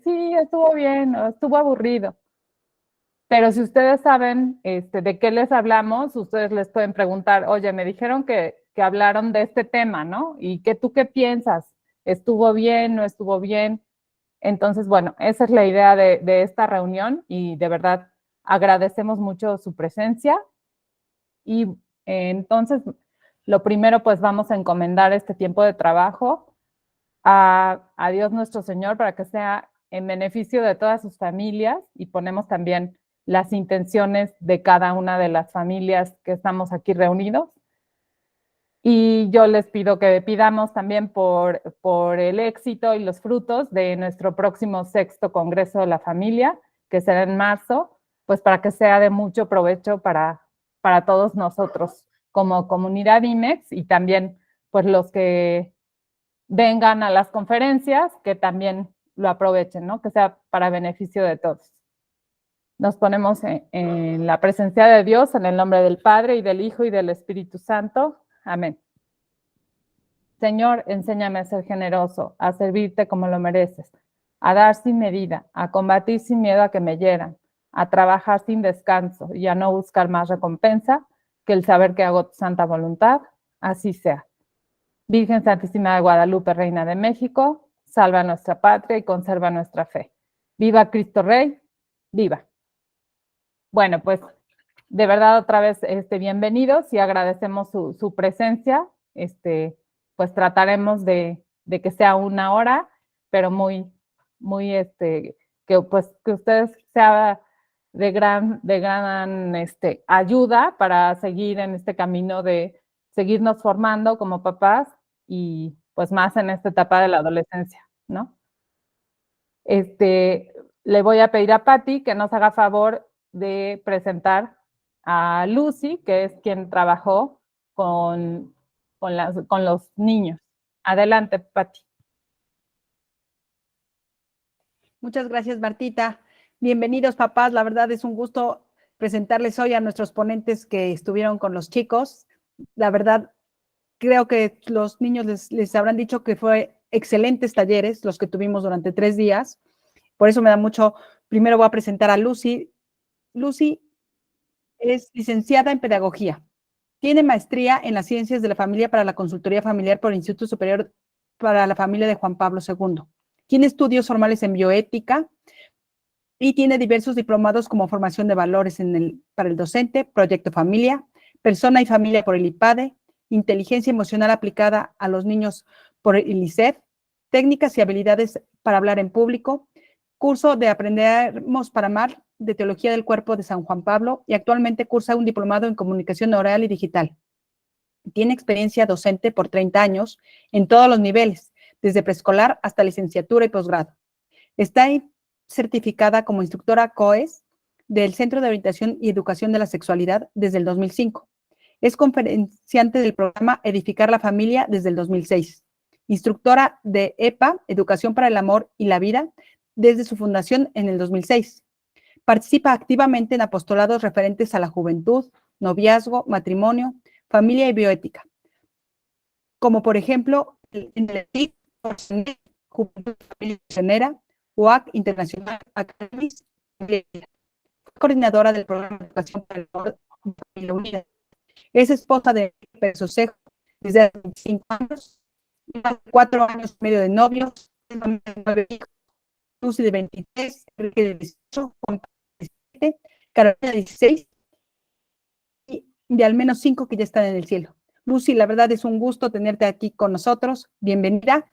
sí, estuvo bien, o estuvo aburrido. Pero si ustedes saben de qué les hablamos, ustedes les pueden preguntar, oye, me dijeron que hablaron de este tema, ¿no? ¿Y tú qué piensas? ¿Estuvo bien, no estuvo bien? Entonces, bueno, esa es la idea de esta reunión y de verdad agradecemos mucho su presencia. Y entonces, lo primero, pues vamos a encomendar este tiempo de trabajo a Dios nuestro Señor para que sea en beneficio de todas sus familias y ponemos también las intenciones de cada una de las familias que estamos aquí reunidos. Y yo les pido que pidamos también por el éxito y los frutos de nuestro próximo sexto Congreso de la Familia, que será en marzo, pues para que sea de mucho provecho para todos nosotros como comunidad IMEX y también pues los que vengan a las conferencias, que también lo aprovechen, ¿no? Que sea para beneficio de todos. Nos ponemos en la presencia de Dios, en el nombre del Padre, y del Hijo, y del Espíritu Santo. Amén. Señor, enséñame a ser generoso, a servirte como lo mereces, a dar sin medida, a combatir sin miedo a que me hieran, a trabajar sin descanso y a no buscar más recompensa que el saber que hago tu santa voluntad. Así sea. Virgen Santísima de Guadalupe, Reina de México, salva nuestra patria y conserva nuestra fe. ¡Viva Cristo Rey! ¡Viva! Bueno, pues de verdad otra vez bienvenidos y agradecemos su presencia. Pues trataremos de que sea una hora, pero muy, que ustedes sea de gran ayuda para seguir en este camino de seguirnos formando como papás y pues más en esta etapa de la adolescencia, ¿no? Le voy a pedir a Patti que nos haga favor de presentar a Lucy, que es quien trabajó con los niños. Adelante, Patti. Muchas gracias, Martita. Bienvenidos, papás. La verdad es un gusto presentarles hoy a nuestros ponentes que estuvieron con los chicos. La verdad, creo que los niños les habrán dicho que fue excelentes talleres los que tuvimos durante 3 días. Por eso me da mucho. Primero voy a presentar a Lucy. Lucy es licenciada en Pedagogía. Tiene maestría en las Ciencias de la Familia para la Consultoría Familiar por el Instituto Superior para la Familia de Juan Pablo II. Tiene estudios formales en bioética y tiene diversos diplomados como formación de valores para el docente, Proyecto Familia, Persona y Familia por el IPADE, Inteligencia Emocional aplicada a los niños por el ICEF, Técnicas y habilidades para hablar en público, curso de Aprendemos para Amar de Teología del Cuerpo de San Juan Pablo y actualmente cursa un diplomado en Comunicación Oral y Digital. Tiene experiencia docente por 30 años en todos los niveles, desde preescolar hasta licenciatura y posgrado. Está certificada como instructora COES del Centro de Orientación y Educación de la Sexualidad desde el 2005. Es conferenciante del programa Edificar la Familia desde el 2006. Instructora de EPA, Educación para el Amor y la Vida, desde su fundación en el 2006. Participa activamente en apostolados referentes a la juventud, noviazgo, matrimonio, familia y bioética, como por ejemplo en el TIC, Juventud Familia Misionera, UAC Internacional Academy, coordinadora del programa de educación para el amor y la unidad. Es esposa de Pedro Cejo desde hace 25 años, 4 años y medio de novios, 9 hijos, Lucy de 23, Enrique de 18, Juan de 17, Carolina de 16 y de al menos 5 que ya están en el cielo. Lucy, la verdad es un gusto tenerte aquí con nosotros. Bienvenida.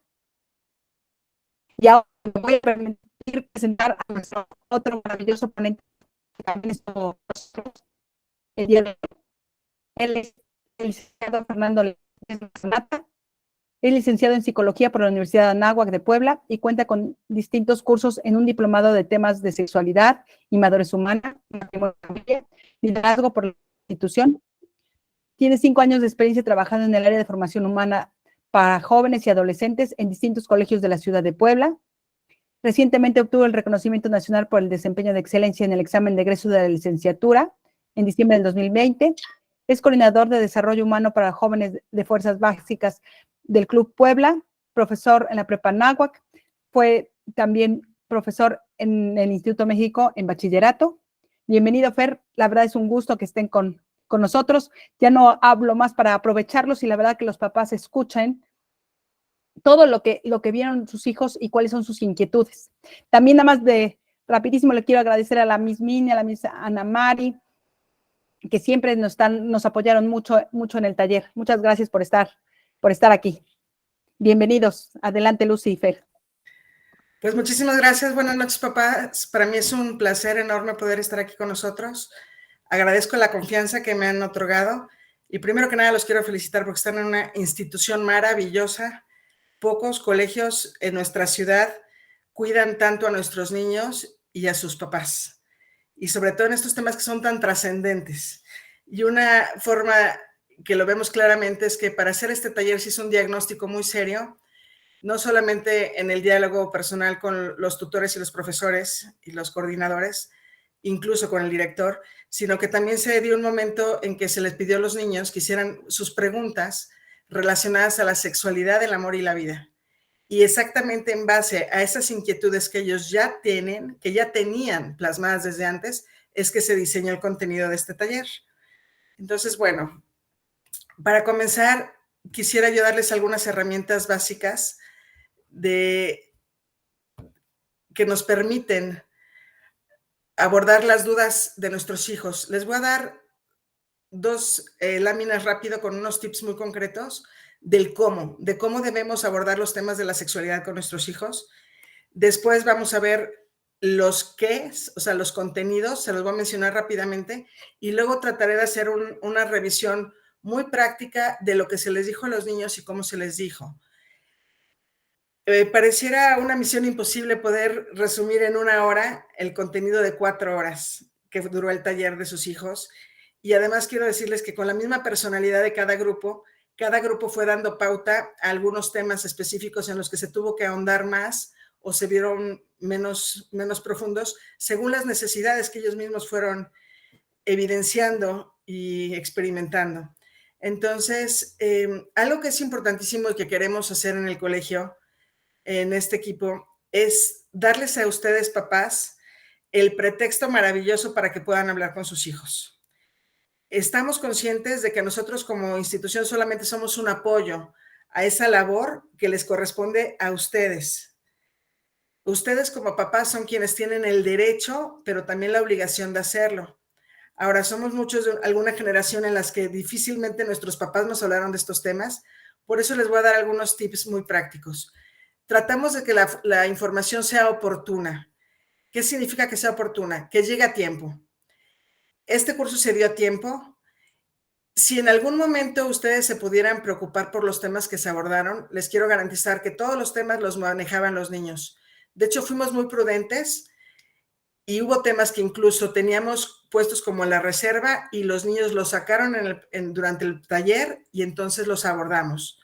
Y ahora me voy a permitir presentar a nuestro otro maravilloso ponente que también es con nosotros el día de hoy. Él es el licenciado Fernando Sanata. Es licenciado en Psicología por la Universidad de Anáhuac de Puebla y cuenta con distintos cursos en un diplomado de temas de sexualidad y madurez humana, liderazgo por la institución. Tiene 5 años de experiencia trabajando en el área de formación humana para jóvenes y adolescentes en distintos colegios de la ciudad de Puebla. Recientemente obtuvo el reconocimiento nacional por el desempeño de excelencia en el examen de egreso de la licenciatura en diciembre del 2020. Es coordinador de desarrollo humano para jóvenes de fuerzas básicas del Club Puebla, profesor en la Prepa Anáhuac. Fue también profesor en el Instituto México en bachillerato. Bienvenido, Fer. La verdad es un gusto que estén con nosotros. Ya no hablo más para aprovecharlos y la verdad que los papás escuchen todo lo que vieron sus hijos y cuáles son sus inquietudes. También nada más de rapidísimo le quiero agradecer a la Miss Mini, a la Miss Ana Mari, que siempre nos apoyaron mucho en el taller. Muchas gracias por estar aquí. Bienvenidos. Adelante, Lucy y Fer. Pues muchísimas gracias. Buenas noches, papás. Para mí es un placer enorme poder estar aquí con nosotros. Agradezco la confianza que me han otorgado y primero que nada los quiero felicitar porque están en una institución maravillosa. Pocos colegios en nuestra ciudad cuidan tanto a nuestros niños y a sus papás, y sobre todo en estos temas que son tan trascendentes. Y una forma que lo vemos claramente es que para hacer este taller se hizo un diagnóstico muy serio, no solamente en el diálogo personal con los tutores y los profesores y los coordinadores, incluso con el director, sino que también se dio un momento en que se les pidió a los niños que hicieran sus preguntas relacionadas a la sexualidad, el amor y la vida. Y exactamente en base a esas inquietudes que ellos ya tienen, que ya tenían plasmadas desde antes, es que se diseñó el contenido de este taller. Entonces, bueno, para comenzar, quisiera yo darles algunas herramientas básicas que nos permiten abordar las dudas de nuestros hijos. Les voy a dar 2 láminas rápido con unos tips muy concretos de cómo debemos abordar los temas de la sexualidad con nuestros hijos. Después vamos a ver los qué, o sea, los contenidos, se los voy a mencionar rápidamente, y luego trataré de hacer una revisión muy práctica de lo que se les dijo a los niños y cómo se les dijo. Pareciera una misión imposible poder resumir en 1 hora el contenido de 4 horas que duró el taller de sus hijos. Y además quiero decirles que con la misma personalidad de cada grupo fue dando pauta a algunos temas específicos en los que se tuvo que ahondar más o se vieron menos profundos según las necesidades que ellos mismos fueron evidenciando y experimentando. Entonces, algo que es importantísimo y que queremos hacer en el colegio, en este equipo, es darles a ustedes, papás, el pretexto maravilloso para que puedan hablar con sus hijos. Estamos conscientes de que nosotros como institución solamente somos un apoyo a esa labor que les corresponde a ustedes. Ustedes como papás son quienes tienen el derecho, pero también la obligación de hacerlo. Ahora, somos muchos de alguna generación en las que difícilmente nuestros papás nos hablaron de estos temas, por eso les voy a dar algunos tips muy prácticos. Tratamos de que la información sea oportuna. ¿Qué significa que sea oportuna? Que llegue a tiempo. Este curso se dio a tiempo. Si en algún momento ustedes se pudieran preocupar por los temas que se abordaron, les quiero garantizar que todos los temas los manejaban los niños. De hecho, fuimos muy prudentes y hubo temas que incluso teníamos puestos como en la reserva y los niños los sacaron durante el taller y entonces los abordamos.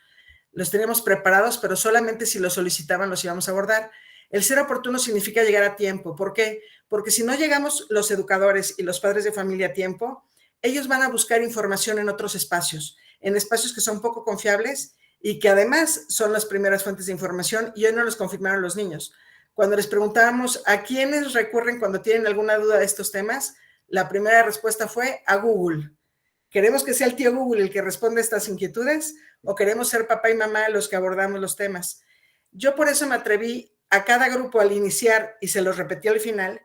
Los teníamos preparados, pero solamente si los solicitaban los íbamos a abordar. El ser oportuno significa llegar a tiempo. ¿Por qué? Porque si no llegamos los educadores y los padres de familia a tiempo, ellos van a buscar información en otros espacios, en espacios que son poco confiables y que además son las primeras fuentes de información, y hoy no los confirmaron los niños. Cuando les preguntábamos a quiénes recurren cuando tienen alguna duda de estos temas, la primera respuesta fue a Google. ¿Queremos que sea el tío Google el que responde a estas inquietudes o queremos ser papá y mamá los que abordamos los temas? Yo por eso me atreví a cada grupo al iniciar, y se los repetí al final,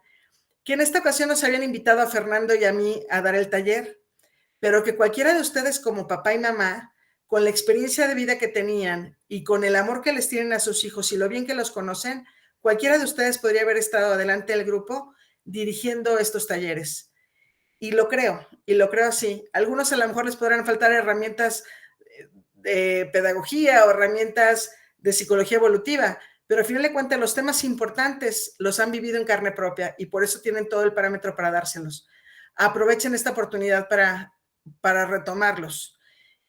que en esta ocasión nos habían invitado a Fernando y a mí a dar el taller, pero que cualquiera de ustedes como papá y mamá, con la experiencia de vida que tenían y con el amor que les tienen a sus hijos y lo bien que los conocen, cualquiera de ustedes podría haber estado adelante del grupo dirigiendo estos talleres. Y lo creo así. Algunos a lo mejor les podrán faltar herramientas de pedagogía o herramientas de psicología evolutiva, pero al final de cuentas los temas importantes los han vivido en carne propia y por eso tienen todo el parámetro para dárselos. Aprovechen esta oportunidad para retomarlos,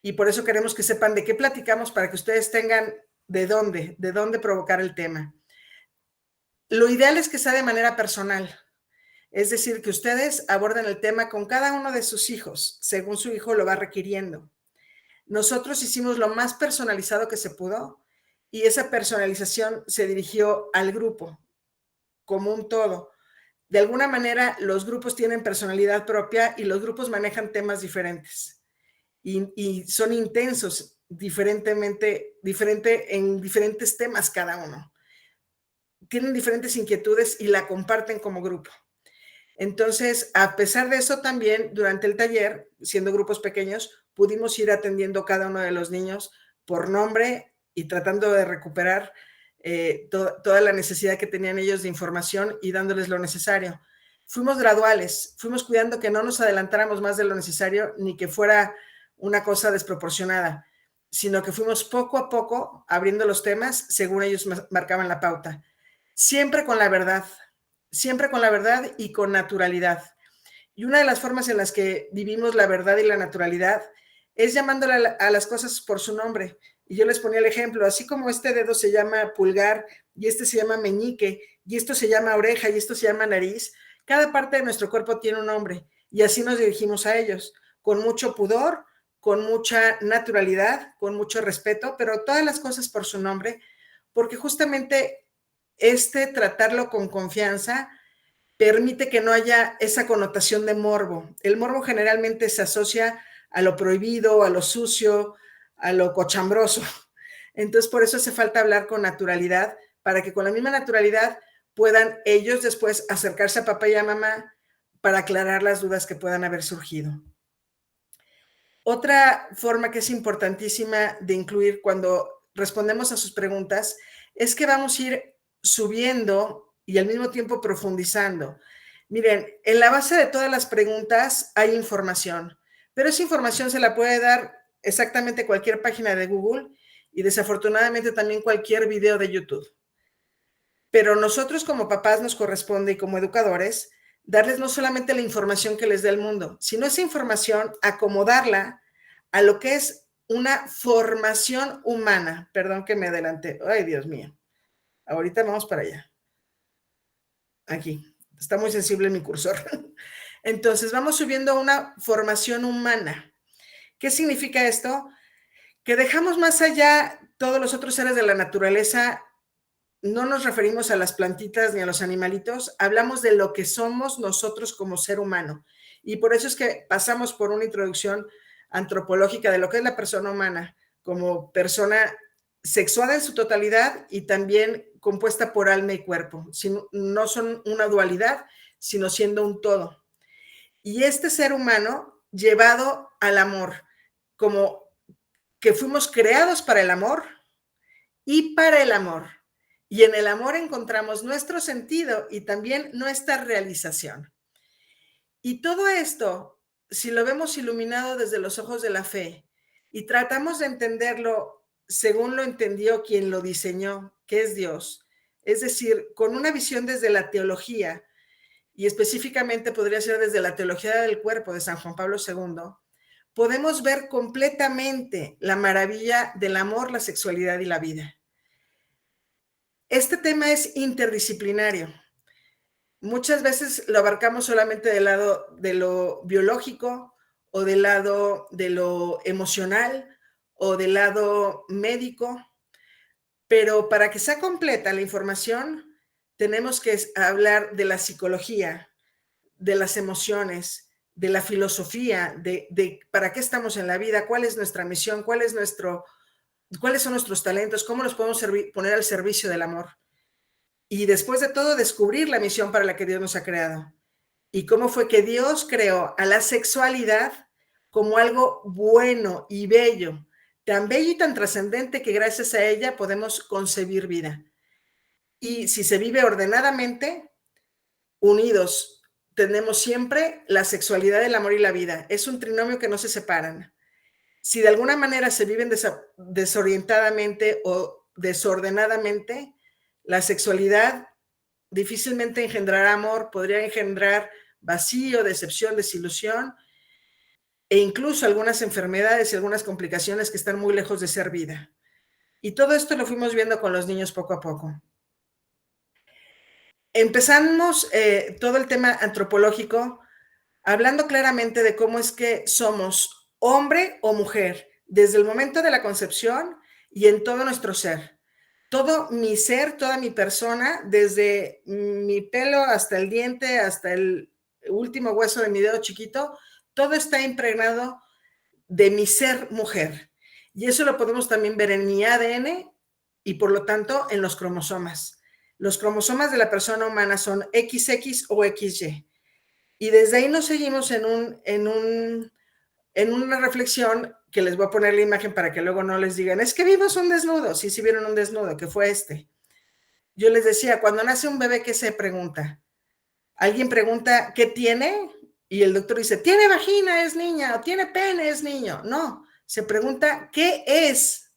y por eso queremos que sepan de qué platicamos para que ustedes tengan de dónde provocar el tema. Lo ideal es que sea de manera personal. Es decir, que ustedes aborden el tema con cada uno de sus hijos, según su hijo lo va requiriendo. Nosotros hicimos lo más personalizado que se pudo y esa personalización se dirigió al grupo. como un todo. De alguna manera, los grupos tienen personalidad propia y los grupos manejan temas diferentes y son intensos diferente en diferentes temas cada uno. Tienen diferentes inquietudes y la comparten como grupo. Entonces, a pesar de eso, también durante el taller, siendo grupos pequeños, pudimos ir atendiendo cada uno de los niños por nombre y tratando de recuperar toda la necesidad que tenían ellos de información y dándoles lo necesario. Fuimos graduales, fuimos cuidando que no nos adelantáramos más de lo necesario ni que fuera una cosa desproporcionada, sino que fuimos poco a poco abriendo los temas según ellos marcaban la pauta. Siempre con la verdad y con naturalidad. Y una de las formas en las que vivimos la verdad y la naturalidad es llamándole a las cosas por su nombre. Y yo les ponía el ejemplo, así como este dedo se llama pulgar y este se llama meñique y esto se llama oreja y esto se llama nariz, cada parte de nuestro cuerpo tiene un nombre y así nos dirigimos a ellos, con mucho pudor, con mucha naturalidad, con mucho respeto, pero todas las cosas por su nombre, porque justamente tratarlo con confianza permite que no haya esa connotación de morbo. El morbo generalmente se asocia a lo prohibido, a lo sucio, a lo cochambroso. Entonces, por eso hace falta hablar con naturalidad, para que con la misma naturalidad puedan ellos después acercarse a papá y a mamá para aclarar las dudas que puedan haber surgido. Otra forma que es importantísima de incluir cuando respondemos a sus preguntas es que vamos a ir subiendo y al mismo tiempo profundizando. Miren, en la base de todas las preguntas hay información, pero esa información se la puede dar exactamente cualquier página de Google y desafortunadamente también cualquier video de YouTube. Pero nosotros como papás nos corresponde y como educadores darles no solamente la información que les dé el mundo, sino esa información acomodarla a lo que es una formación humana. Perdón que me adelanté. Ay, Dios mío. Ahorita vamos para allá. Aquí. Está muy sensible mi cursor. Entonces, vamos subiendo a una formación humana. ¿Qué significa esto? Que dejamos más allá todos los otros seres de la naturaleza. No nos referimos a las plantitas ni a los animalitos, hablamos de lo que somos nosotros como ser humano. Y por eso es que pasamos por una introducción antropológica de lo que es la persona humana, como persona sexuada en su totalidad y también compuesta por alma y cuerpo. No son una dualidad, sino siendo un todo. Y este ser humano llevado al amor, como que fuimos creados para el amor y para el amor. Y en el amor encontramos nuestro sentido y también nuestra realización. Y todo esto, si lo vemos iluminado desde los ojos de la fe y tratamos de entenderlo según lo entendió quien lo diseñó, que es Dios, es decir, con una visión desde la teología, y específicamente podría ser desde la teología del cuerpo de San Juan Pablo II, podemos ver completamente la maravilla del amor, la sexualidad y la vida. Este tema es interdisciplinario. Muchas veces lo abarcamos solamente del lado de lo biológico o del lado de lo emocional o del lado médico, pero para que sea completa la información tenemos que hablar de la psicología, de las emociones, de la filosofía, de para qué estamos en la vida, cuál es nuestra misión, cuáles son nuestros talentos, cómo los podemos poner al servicio del amor. Y después de todo, descubrir la misión para la que Dios nos ha creado. Y cómo fue que Dios creó a la sexualidad como algo bueno y bello, tan bello y tan trascendente que gracias a ella podemos concebir vida. Y si se vive ordenadamente, unidos, tenemos siempre la sexualidad, el amor y la vida. Es un trinomio que no se separan. Si de alguna manera se viven desorientadamente o desordenadamente, la sexualidad difícilmente engendrará amor, podría engendrar vacío, decepción, desilusión e incluso algunas enfermedades y algunas complicaciones que están muy lejos de ser vida. Y todo esto lo fuimos viendo con los niños poco a poco. Empezamos todo el tema antropológico hablando claramente de cómo es que somos hombre o mujer desde el momento de la concepción y en todo nuestro ser. todo mi ser, toda mi persona, desde mi pelo hasta el diente, hasta el último hueso de mi dedo chiquito, todo está impregnado de mi ser mujer. Y eso lo podemos también ver en mi ADN y por lo tanto en los cromosomas. Los cromosomas de la persona humana son XX o XY. Y desde ahí nos seguimos en una reflexión que les voy a poner la imagen para que luego no les digan, es que vimos un desnudo. Sí, sí vieron un desnudo, que fue este. Yo les decía, cuando nace un bebé, ¿qué se pregunta? Alguien pregunta, ¿qué tiene? Y el doctor dice, ¿tiene vagina? Es niña. ¿O tiene pene? Es niño. No, se pregunta, ¿qué es?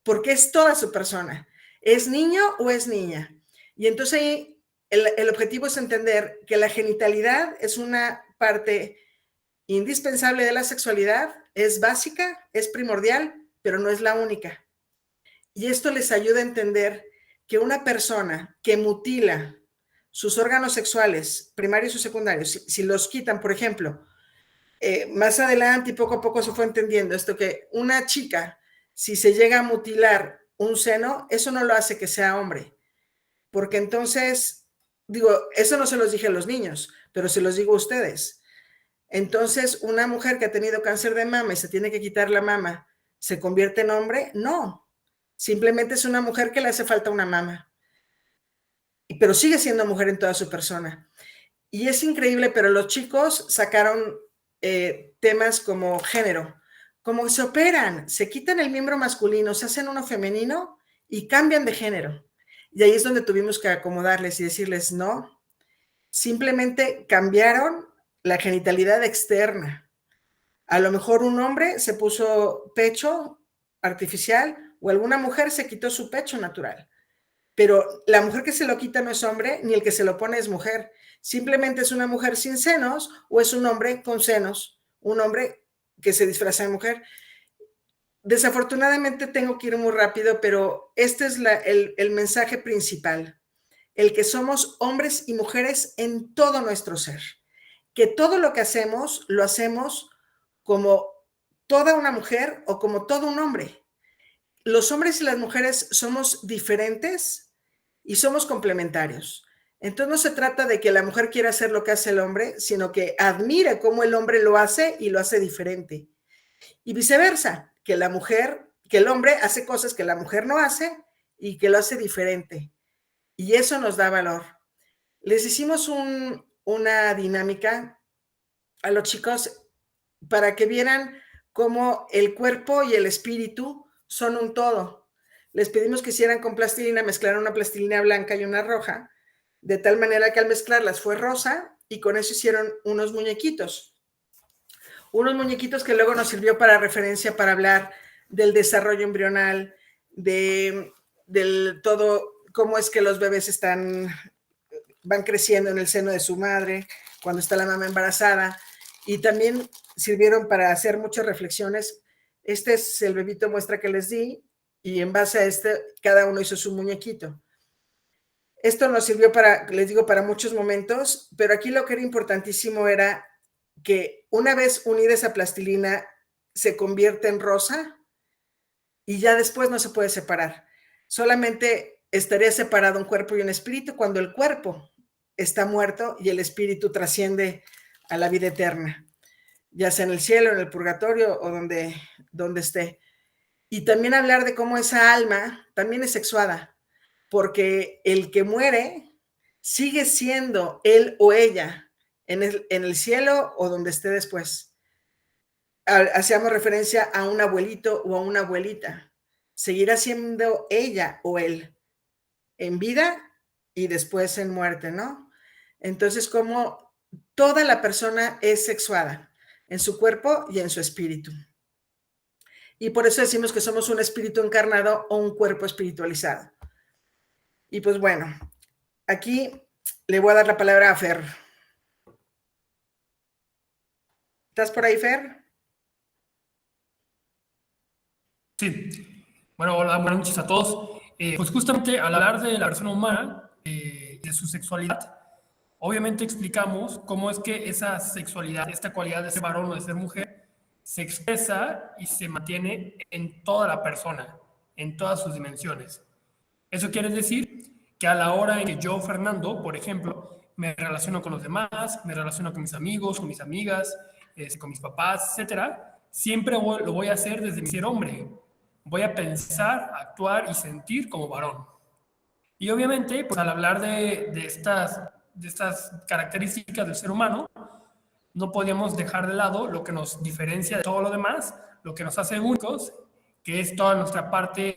Porque es toda su persona. ¿Es niño o es niña? Y entonces ahí el objetivo es entender que la genitalidad es una parte indispensable de la sexualidad, es básica, es primordial, pero no es la única. Y esto les ayuda a entender que una persona que mutila sus órganos sexuales, primarios o secundarios, si los quitan, por ejemplo, más adelante y poco a poco se fue entendiendo esto, que una chica, si se llega a mutilar un seno, eso no lo hace que sea hombre, porque entonces, digo, eso no se los dije a los niños, pero se los digo a ustedes. Entonces, una mujer que ha tenido cáncer de mama y se tiene que quitar la mama, ¿se convierte en hombre? No, simplemente es una mujer que le hace falta una mama, pero sigue siendo mujer en toda su persona. Y es increíble, pero los chicos sacaron temas como género, como se operan, se quitan el miembro masculino, se hacen uno femenino y cambian de género. Y ahí es donde tuvimos que acomodarles y decirles, no, simplemente cambiaron la genitalidad externa. A lo mejor un hombre se puso pecho artificial o alguna mujer se quitó su pecho natural. Pero la mujer que se lo quita no es hombre, ni el que se lo pone es mujer. Simplemente es una mujer sin senos o es un hombre con senos, un hombre que se disfraza de mujer. Desafortunadamente tengo que ir muy rápido, pero este es el mensaje principal, el que somos hombres y mujeres en todo nuestro ser, que todo lo que hacemos, lo hacemos como toda una mujer o como todo un hombre. Los hombres y las mujeres somos diferentes y somos complementarios. Entonces no se trata de que la mujer quiera hacer lo que hace el hombre, sino que admire cómo el hombre lo hace y lo hace diferente. Y viceversa, que el hombre hace cosas que la mujer no hace y que lo hace diferente. Y eso nos da valor. Les hicimos una dinámica a los chicos para que vieran cómo el cuerpo y el espíritu son un todo. Les pedimos que hicieran con plastilina, mezclaran una plastilina blanca y una roja, de tal manera que al mezclarlas fue rosa y con eso hicieron unos muñequitos. Unos muñequitos que luego nos sirvió para referencia para hablar del desarrollo embrional, del todo, cómo es que los bebés van creciendo en el seno de su madre, cuando está la mamá embarazada, y también sirvieron para hacer muchas reflexiones. Este es el bebito muestra que les di, y en base a cada uno hizo su muñequito. Esto nos sirvió les digo, para muchos momentos, pero aquí lo que era importantísimo era que una vez unida esa plastilina se convierte en rosa y ya después no se puede separar. Solamente estaría separado un cuerpo y un espíritu cuando el cuerpo está muerto y el espíritu trasciende a la vida eterna, ya sea en el cielo, en el purgatorio o donde esté. Y también hablar de cómo esa alma también es sexuada, porque el que muere sigue siendo él o ella en el cielo o donde esté después. Hacíamos referencia a un abuelito o a una abuelita. Seguirá siendo ella o él en vida y después en muerte, ¿no? Entonces, como toda la persona es sexuada en su cuerpo y en su espíritu. Y por eso decimos que somos un espíritu encarnado o un cuerpo espiritualizado. Y pues bueno, aquí le voy a dar la palabra a Fer. ¿Estás por ahí, Fer? Sí. Bueno, hola, buenas noches a todos. Pues justamente al hablar de la persona humana, de su sexualidad, obviamente explicamos cómo es que esa sexualidad, esta cualidad de ser varón o de ser mujer, se expresa y se mantiene en toda la persona, en todas sus dimensiones. Eso quiere decir que a la hora en que yo, Fernando, por ejemplo, me relaciono con los demás, me relaciono con mis amigos, con mis amigas, con mis papás, etcétera, siempre lo voy a hacer desde mi ser hombre. Voy a pensar, actuar y sentir como varón. Y obviamente, pues al hablar de estas características del ser humano, no podíamos dejar de lado lo que nos diferencia de todo lo demás, lo que nos hace únicos, que es toda nuestra parte,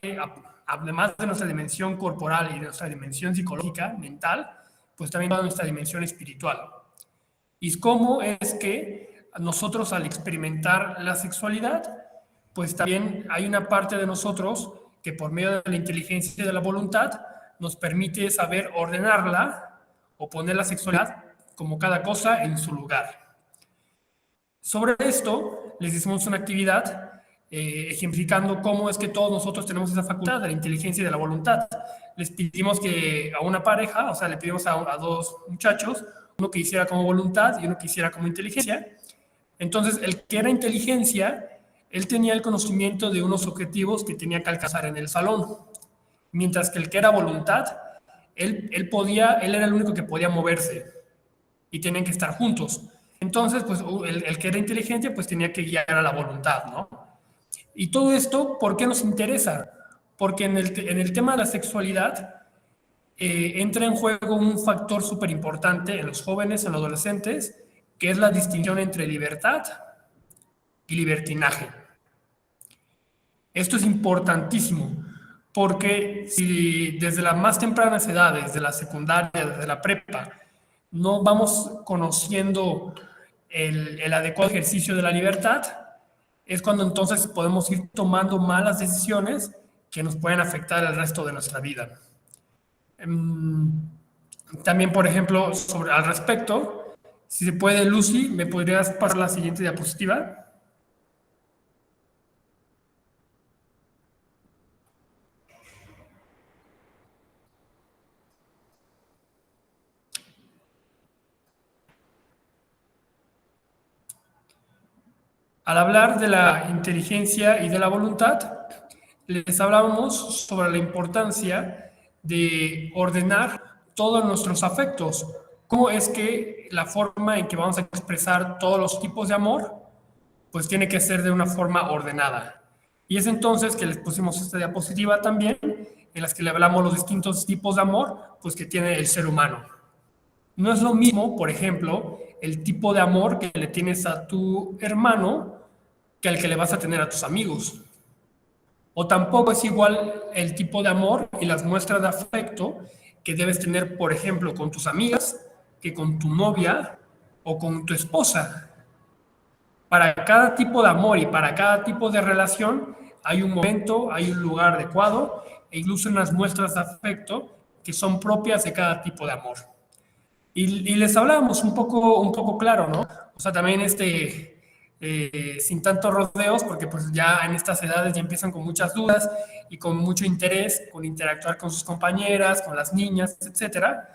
además de nuestra dimensión corporal y de nuestra dimensión psicológica, mental, pues también toda nuestra dimensión espiritual. Y cómo es que nosotros al experimentar la sexualidad, pues también hay una parte de nosotros que por medio de la inteligencia y de la voluntad nos permite saber ordenarla o poner la sexualidad como cada cosa en su lugar. Sobre esto, les hicimos una actividad ejemplificando cómo es que todos nosotros tenemos esa facultad de la inteligencia y de la voluntad. Les pedimos que a una pareja, o sea, le pedimos a dos muchachos, uno que hiciera como voluntad y uno que hiciera como inteligencia. Entonces, el que era inteligencia, él tenía el conocimiento de unos objetivos que tenía que alcanzar en el salón, mientras que el que era voluntad, él era el único que podía moverse y tenían que estar juntos. Entonces, pues el que era inteligente, pues tenía que guiar a la voluntad, ¿no? Y todo esto, ¿por qué nos interesa? Porque en el tema de la sexualidad entra en juego un factor súper importante en los jóvenes, en los adolescentes, que es la distinción entre libertad y libertinaje. Esto es importantísimo, porque si desde las más tempranas edades, desde la secundaria, desde la prepa, no vamos conociendo el adecuado ejercicio de la libertad, es cuando entonces podemos ir tomando malas decisiones que nos pueden afectar el resto de nuestra vida. También, por ejemplo, al respecto, si se puede, Lucy, ¿me podrías pasar la siguiente diapositiva? Al hablar de la inteligencia y de la voluntad, les hablábamos sobre la importancia de ordenar todos nuestros afectos. Cómo es que la forma en que vamos a expresar todos los tipos de amor, pues tiene que ser de una forma ordenada. Y es entonces que les pusimos esta diapositiva también, en las que le hablamos los distintos tipos de amor, pues que tiene el ser humano. No es lo mismo, por ejemplo, el tipo de amor que le tienes a tu hermano que el que le vas a tener a tus amigos. O tampoco es igual el tipo de amor y las muestras de afecto que debes tener, por ejemplo, con tus amigas, que con tu novia o con tu esposa. Para cada tipo de amor y para cada tipo de relación hay un momento, hay un lugar adecuado e incluso unas muestras de afecto que son propias de cada tipo de amor. Y les hablábamos un poco claro, ¿no? O sea, también sin tantos rodeos, porque pues ya en estas edades ya empiezan con muchas dudas y con mucho interés, con interactuar con sus compañeras, con las niñas, etcétera.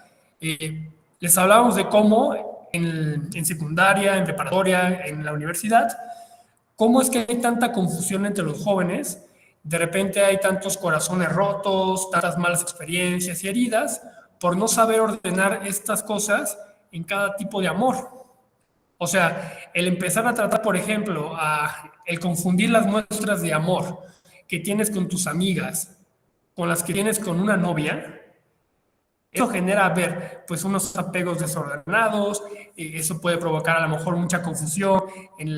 Les hablábamos de cómo en secundaria, en preparatoria, en la universidad, cómo es que hay tanta confusión entre los jóvenes, de repente hay tantos corazones rotos, tantas malas experiencias y heridas, por no saber ordenar estas cosas en cada tipo de amor. O sea, el empezar a tratar, por ejemplo, el confundir las muestras de amor que tienes con tus amigas, con las que tienes con una novia, eso genera, pues unos apegos desordenados, eso puede provocar a lo mejor mucha confusión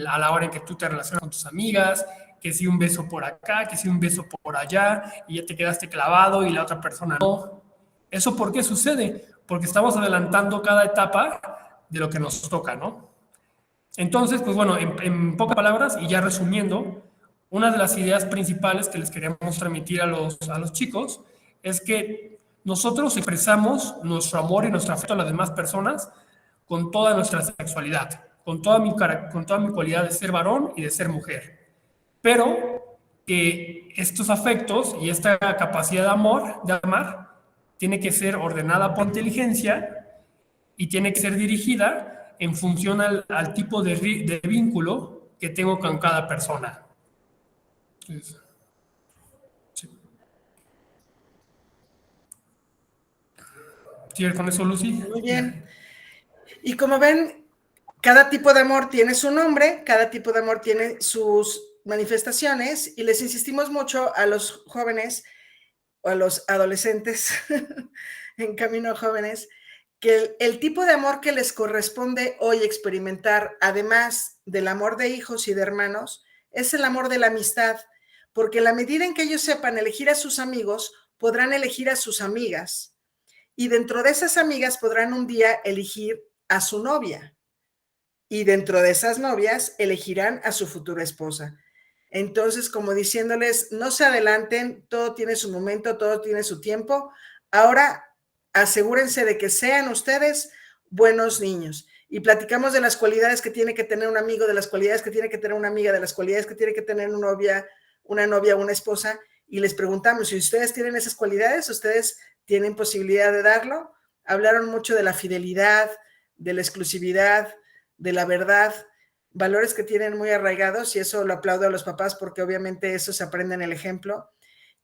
a la hora en que tú te relacionas con tus amigas, que si un beso por acá, que si un beso por allá, y ya te quedaste clavado y la otra persona no. ¿Eso por qué sucede? Porque estamos adelantando cada etapa de lo que nos toca, ¿no? Entonces, pues bueno, en pocas palabras y ya resumiendo, una de las ideas principales que les queremos transmitir a los chicos es que nosotros expresamos nuestro amor y nuestro afecto a las demás personas con toda nuestra sexualidad, con toda mi cualidad de ser varón y de ser mujer. Pero que estos afectos y esta capacidad de amar, tiene que ser ordenada por inteligencia y tiene que ser dirigida en función al tipo de vínculo que tengo con cada persona. Sí. Sí, con eso, Lucy. Muy bien. Y como ven, cada tipo de amor tiene su nombre, cada tipo de amor tiene sus manifestaciones y les insistimos mucho a los jóvenes o a los adolescentes en camino a jóvenes que el tipo de amor que les corresponde hoy experimentar, además del amor de hijos y de hermanos, es el amor de la amistad, porque en la medida en que ellos sepan elegir a sus amigos, podrán elegir a sus amigas y dentro de esas amigas podrán un día elegir a su novia y dentro de esas novias elegirán a su futura esposa. Entonces, como diciéndoles, no se adelanten, todo tiene su momento, todo tiene su tiempo. Ahora, asegúrense de que sean ustedes buenos niños. Y platicamos de las cualidades que tiene que tener un amigo, de las cualidades que tiene que tener una amiga, de las cualidades que tiene que tener una novia, una esposa. Y les preguntamos, si ustedes tienen esas cualidades, ustedes tienen posibilidad de darlo. Hablaron mucho de la fidelidad, de la exclusividad, de la verdad, valores que tienen muy arraigados y eso lo aplaudo a los papás porque obviamente eso se aprende en el ejemplo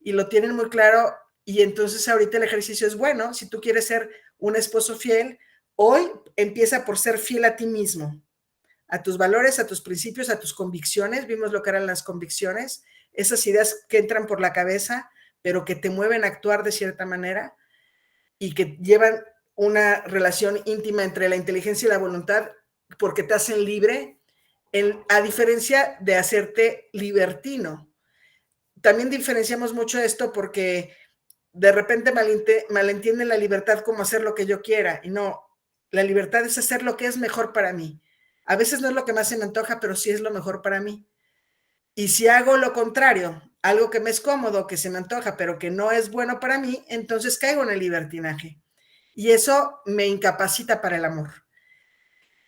y lo tienen muy claro y entonces ahorita el ejercicio es bueno, si tú quieres ser un esposo fiel, hoy empieza por ser fiel a ti mismo, a tus valores, a tus principios, a tus convicciones, vimos lo que eran las convicciones, esas ideas que entran por la cabeza pero que te mueven a actuar de cierta manera y que llevan una relación íntima entre la inteligencia y la voluntad porque te hacen libre, a diferencia de hacerte libertino. También diferenciamos mucho esto porque de repente malentienden la libertad como hacer lo que yo quiera, y no, la libertad es hacer lo que es mejor para mí. A veces no es lo que más se me antoja, pero sí es lo mejor para mí. Y si hago lo contrario, algo que me es cómodo, que se me antoja, pero que no es bueno para mí, entonces caigo en el libertinaje. Y eso me incapacita para el amor.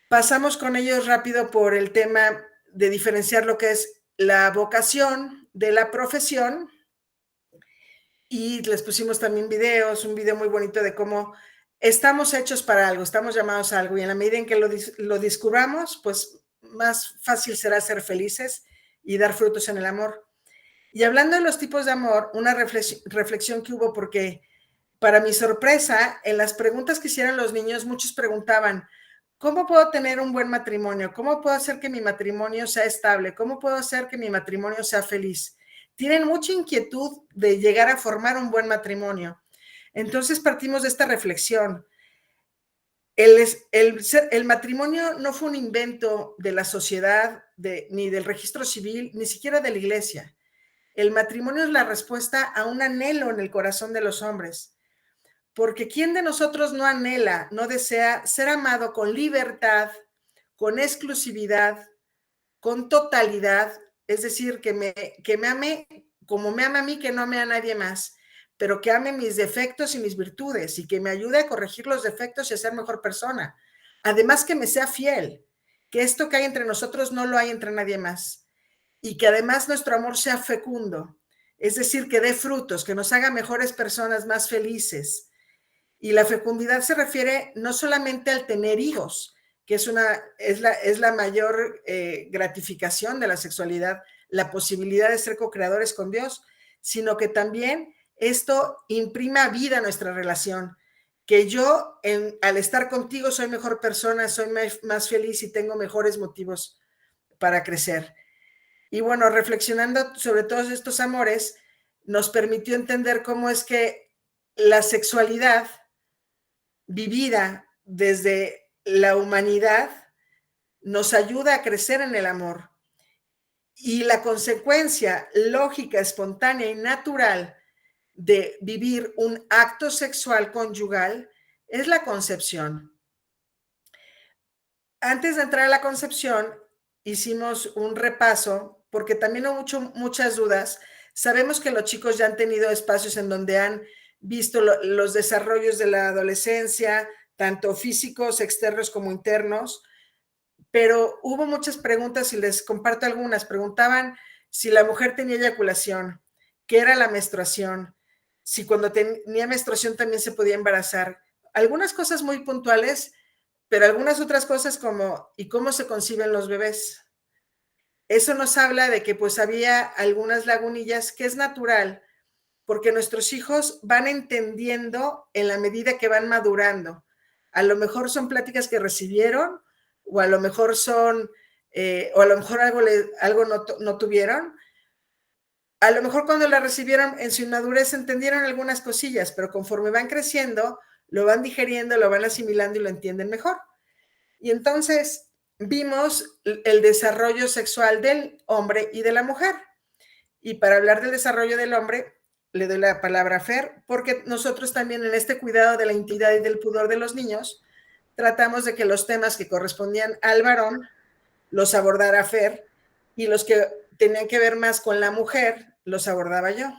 Pasamos con ellos rápido por el tema de diferenciar lo que es la vocación de la profesión y les pusimos también videos, un video muy bonito de cómo estamos hechos para algo, estamos llamados a algo y en la medida en que lo descubramos, pues más fácil será ser felices y dar frutos en el amor. Y hablando de los tipos de amor, una reflexión que hubo porque para mi sorpresa, en las preguntas que hicieron los niños, muchos preguntaban, ¿cómo puedo tener un buen matrimonio? ¿Cómo puedo hacer que mi matrimonio sea estable? ¿Cómo puedo hacer que mi matrimonio sea feliz? Tienen mucha inquietud de llegar a formar un buen matrimonio. Entonces partimos de esta reflexión. El matrimonio no fue un invento de la sociedad, ni del registro civil, ni siquiera de la iglesia. El matrimonio es la respuesta a un anhelo en el corazón de los hombres. Porque ¿quién de nosotros no anhela, no desea ser amado con libertad, con exclusividad, con totalidad? Es decir, que me ame como me ama a mí, que no ame a nadie más, pero que ame mis defectos y mis virtudes y que me ayude a corregir los defectos y a ser mejor persona. Además que me sea fiel, que esto que hay entre nosotros no lo hay entre nadie más y que además nuestro amor sea fecundo, es decir, que dé frutos, que nos haga mejores personas, más felices. Y la fecundidad se refiere no solamente al tener hijos, que es la mayor gratificación de la sexualidad, la posibilidad de ser co-creadores con Dios, sino que también esto imprima vida a nuestra relación, que yo al estar contigo soy mejor persona, soy más feliz y tengo mejores motivos para crecer. Y bueno, reflexionando sobre todos estos amores, nos permitió entender cómo es que la sexualidad vivida desde la humanidad nos ayuda a crecer en el amor. Y la consecuencia lógica, espontánea y natural de vivir un acto sexual conyugal es la concepción. Antes de entrar a la concepción, hicimos un repaso, porque también hubo muchas dudas. Sabemos que los chicos ya han tenido espacios en donde han visto los desarrollos de la adolescencia, tanto físicos, externos como internos, pero hubo muchas preguntas y les comparto algunas. Preguntaban si la mujer tenía eyaculación, qué era la menstruación, si cuando tenía menstruación también se podía embarazar. Algunas cosas muy puntuales, pero algunas otras cosas como, ¿y cómo se conciben los bebés? Eso nos habla de que pues había algunas lagunillas que es natural, porque nuestros hijos van entendiendo en la medida que van madurando. A lo mejor son pláticas que recibieron, o a lo mejor son, o a lo mejor algo no tuvieron. A lo mejor cuando la recibieron en su inmadurez entendieron algunas cosillas, pero conforme van creciendo, lo van digeriendo, lo van asimilando y lo entienden mejor. Y entonces vimos el desarrollo sexual del hombre y de la mujer. Y para hablar del desarrollo del hombre, le doy la palabra a Fer, porque nosotros también en este cuidado de la intimidad y del pudor de los niños, tratamos de que los temas que correspondían al varón los abordara Fer, y los que tenían que ver más con la mujer los abordaba yo.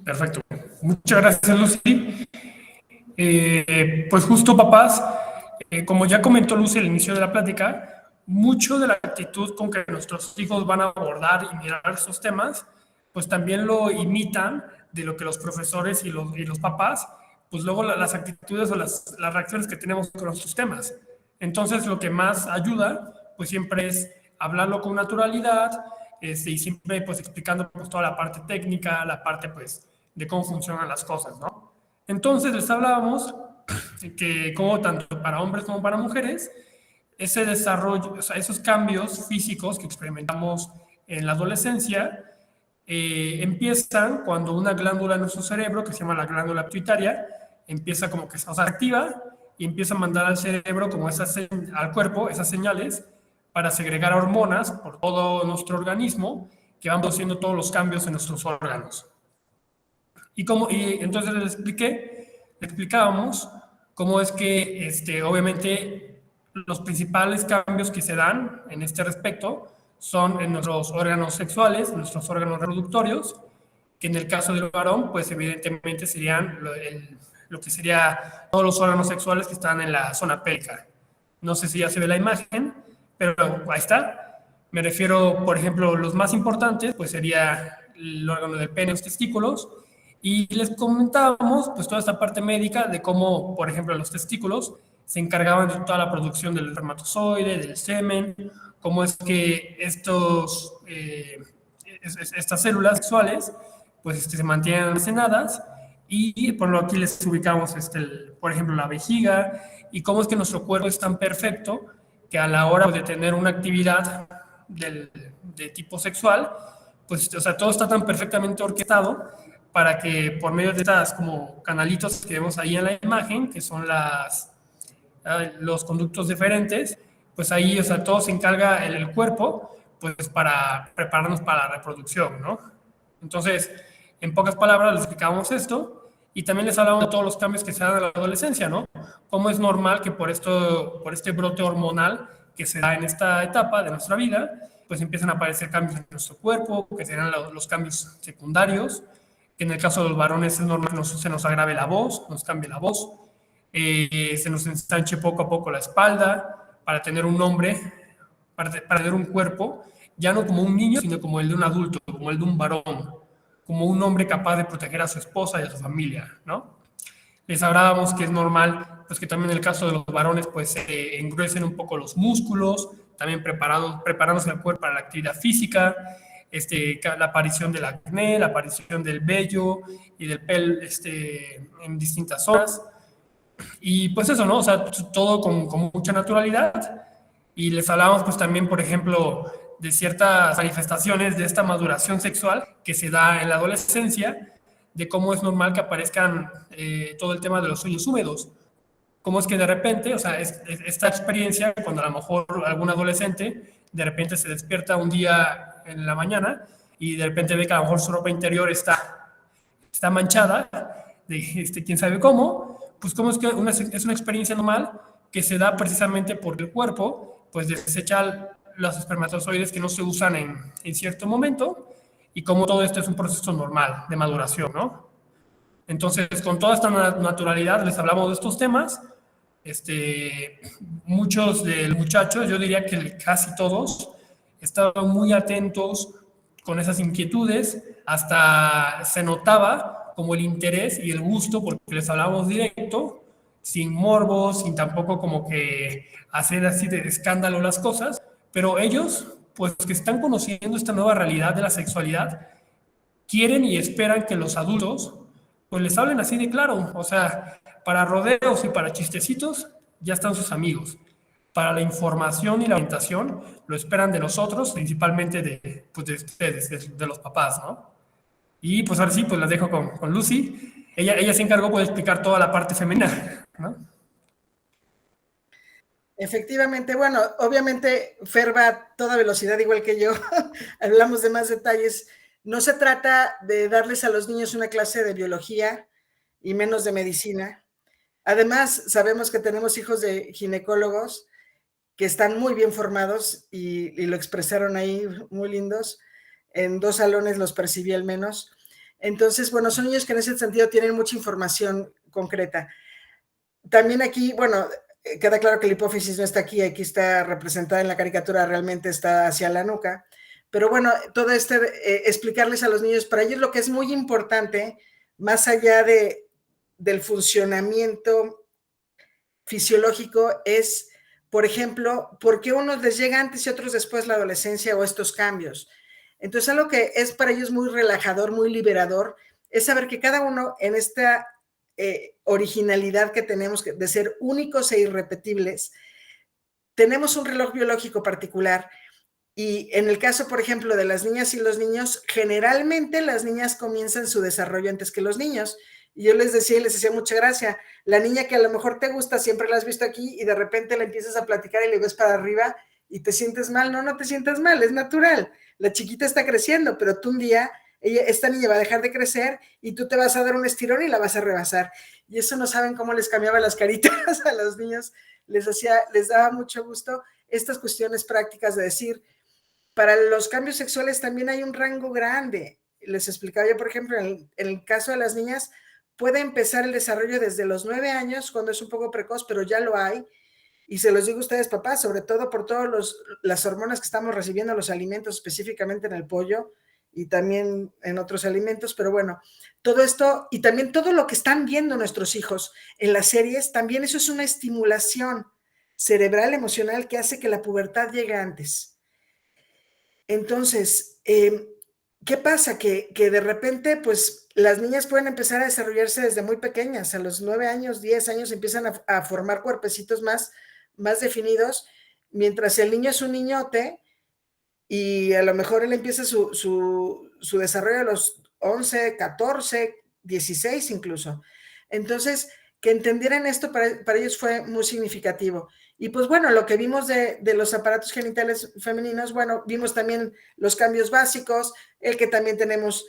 Perfecto. Muchas gracias, Lucy. Pues justo, papás, como ya comentó Lucy al inicio de la plática, mucho de la actitud con que nuestros hijos van a abordar y mirar estos temas, pues también lo imitan de lo que los profesores y los papás, pues luego las actitudes o las reacciones que tenemos con nuestros temas. Entonces, lo que más ayuda, pues siempre es hablarlo con naturalidad, y siempre pues explicando pues toda la parte técnica, la parte pues de cómo funcionan las cosas, ¿no? Entonces les hablábamos que como tanto para hombres como para mujeres, ese desarrollo, o sea, esos cambios físicos que experimentamos en la adolescencia empiezan cuando una glándula en nuestro cerebro, que se llama la glándula pituitaria, empieza como que se activa y empieza a mandar al cerebro como al cuerpo esas señales para segregar hormonas por todo nuestro organismo que van produciendo todos los cambios en nuestros órganos. Y entonces les explicábamos cómo es que obviamente los principales cambios que se dan en este respecto son en nuestros órganos sexuales, nuestros órganos reproductorios, que en el caso del varón, pues evidentemente serían lo que sería todos los órganos sexuales que están en la zona pélvica. No sé si ya se ve la imagen, pero ahí está. Me refiero, por ejemplo, los más importantes, pues sería el órgano del pene, los testículos, y les comentábamos pues toda esta parte médica de cómo, por ejemplo, los testículos se encargaban de toda la producción del espermatozoide, del semen, cómo es que estas células sexuales pues se mantienen almacenadas, y por lo aquí les ubicamos por ejemplo la vejiga, y cómo es que nuestro cuerpo es tan perfecto que a la hora de tener una actividad de tipo sexual, pues o sea, todo está tan perfectamente orquestado para que por medio de estas como canalitos que vemos ahí en la imagen, que son los conductos deferentes, pues ahí, o sea, todo se encarga el cuerpo, pues para prepararnos para la reproducción, ¿no? Entonces, en pocas palabras les explicamos esto, y también les hablamos de todos los cambios que se dan en la adolescencia, ¿no? Cómo es normal que por este brote hormonal que se da en esta etapa de nuestra vida, pues empiezan a aparecer cambios en nuestro cuerpo, que serán los cambios secundarios, que en el caso de los varones es normal que se nos agrave la voz, nos cambie la voz, se nos ensanche poco a poco la espalda, para tener un nombre, para tener un cuerpo, ya no como un niño, sino como el de un adulto, como el de un varón, como un hombre capaz de proteger a su esposa y a su familia, ¿no? Les hablábamos que es normal, pues que también en el caso de los varones, pues se engruesen un poco los músculos, también preparándose el cuerpo para la actividad física, la aparición del acné, la aparición del vello y del pelo en distintas zonas. Y pues eso, ¿no? O sea, todo con mucha naturalidad. Y les hablábamos pues también, por ejemplo, de ciertas manifestaciones de esta maduración sexual que se da en la adolescencia, de cómo es normal que aparezcan todo el tema de los sueños húmedos. Cómo es que de repente, o sea, esta experiencia, cuando a lo mejor algún adolescente de repente se despierta un día en la mañana y de repente ve que a lo mejor su ropa interior está manchada, de quién sabe cómo, pues cómo es que es una experiencia normal que se da precisamente porque el cuerpo pues desecha los espermatozoides que no se usan en cierto momento, y como todo esto es un proceso normal de maduración, ¿no? Entonces, con toda esta naturalidad les hablamos de estos temas. Muchos de los muchachos, yo diría que casi todos, estaban muy atentos con esas inquietudes, hasta se notaba como el interés y el gusto, porque les hablábamos directo, sin morbos, sin tampoco como que hacer así de escándalo las cosas, pero ellos pues que están conociendo esta nueva realidad de la sexualidad, quieren y esperan que los adultos pues les hablen así de claro. O sea, para rodeos y para chistecitos ya están sus amigos. Para la información y la orientación lo esperan de nosotros, principalmente pues de ustedes, de los papás, ¿no? Y pues ahora sí, pues las dejo con Lucy. Ella se encargó de explicar toda la parte femenina, ¿no? Efectivamente, bueno, obviamente Fer va a toda velocidad igual que yo, hablamos de más detalles. No se trata de darles a los niños una clase de biología y menos de medicina. Además, sabemos que tenemos hijos de ginecólogos que están muy bien formados y lo expresaron ahí muy lindos. En 2 salones los percibí al menos. Entonces, bueno, son niños que en ese sentido tienen mucha información concreta. También aquí, bueno, queda claro que la hipófisis no está aquí está representada en la caricatura, realmente está hacia la nuca. Pero bueno, todo explicarles a los niños, para ellos lo que es muy importante, más allá del funcionamiento fisiológico, es, por ejemplo, por qué unos les llega antes y otros después la adolescencia o estos cambios. Entonces, algo que es para ellos muy relajador, muy liberador, es saber que cada uno en esta originalidad que tenemos de ser únicos e irrepetibles, tenemos un reloj biológico particular. Y en el caso, por ejemplo, de las niñas y los niños, generalmente las niñas comienzan su desarrollo antes que los niños. Y yo les decía y les hacía mucha gracia, la niña que a lo mejor te gusta, siempre la has visto aquí y de repente la empiezas a platicar y le ves para arriba y te sientes mal. No, no te sientas mal, es natural. La chiquita está creciendo, pero tú un día, esta niña va a dejar de crecer y tú te vas a dar un estirón y la vas a rebasar. Y eso no saben cómo les cambiaba las caritas a los niños, les daba mucho gusto estas cuestiones prácticas de decir, para los cambios sexuales también hay un rango grande. Les explicaba yo, por ejemplo, en el caso de las niñas, puede empezar el desarrollo desde los 9 años, cuando es un poco precoz, pero ya lo hay. Y se los digo a ustedes, papás, sobre todo por todas las hormonas que estamos recibiendo en los alimentos, específicamente en el pollo y también en otros alimentos. Pero bueno, todo esto y también todo lo que están viendo nuestros hijos en las series, también eso es una estimulación cerebral, emocional, que hace que la pubertad llegue antes. Entonces, ¿qué pasa? Que de repente, pues, las niñas pueden empezar a desarrollarse desde muy pequeñas. A los 9 años, 10 años, empiezan a formar cuerpecitos más definidos, mientras el niño es un niñote y a lo mejor él empieza su desarrollo a los 11, 14, 16 incluso. Entonces, que entendieran esto para ellos fue muy significativo. Y pues bueno, lo que vimos de los aparatos genitales femeninos, bueno, vimos también los cambios básicos, el que también tenemos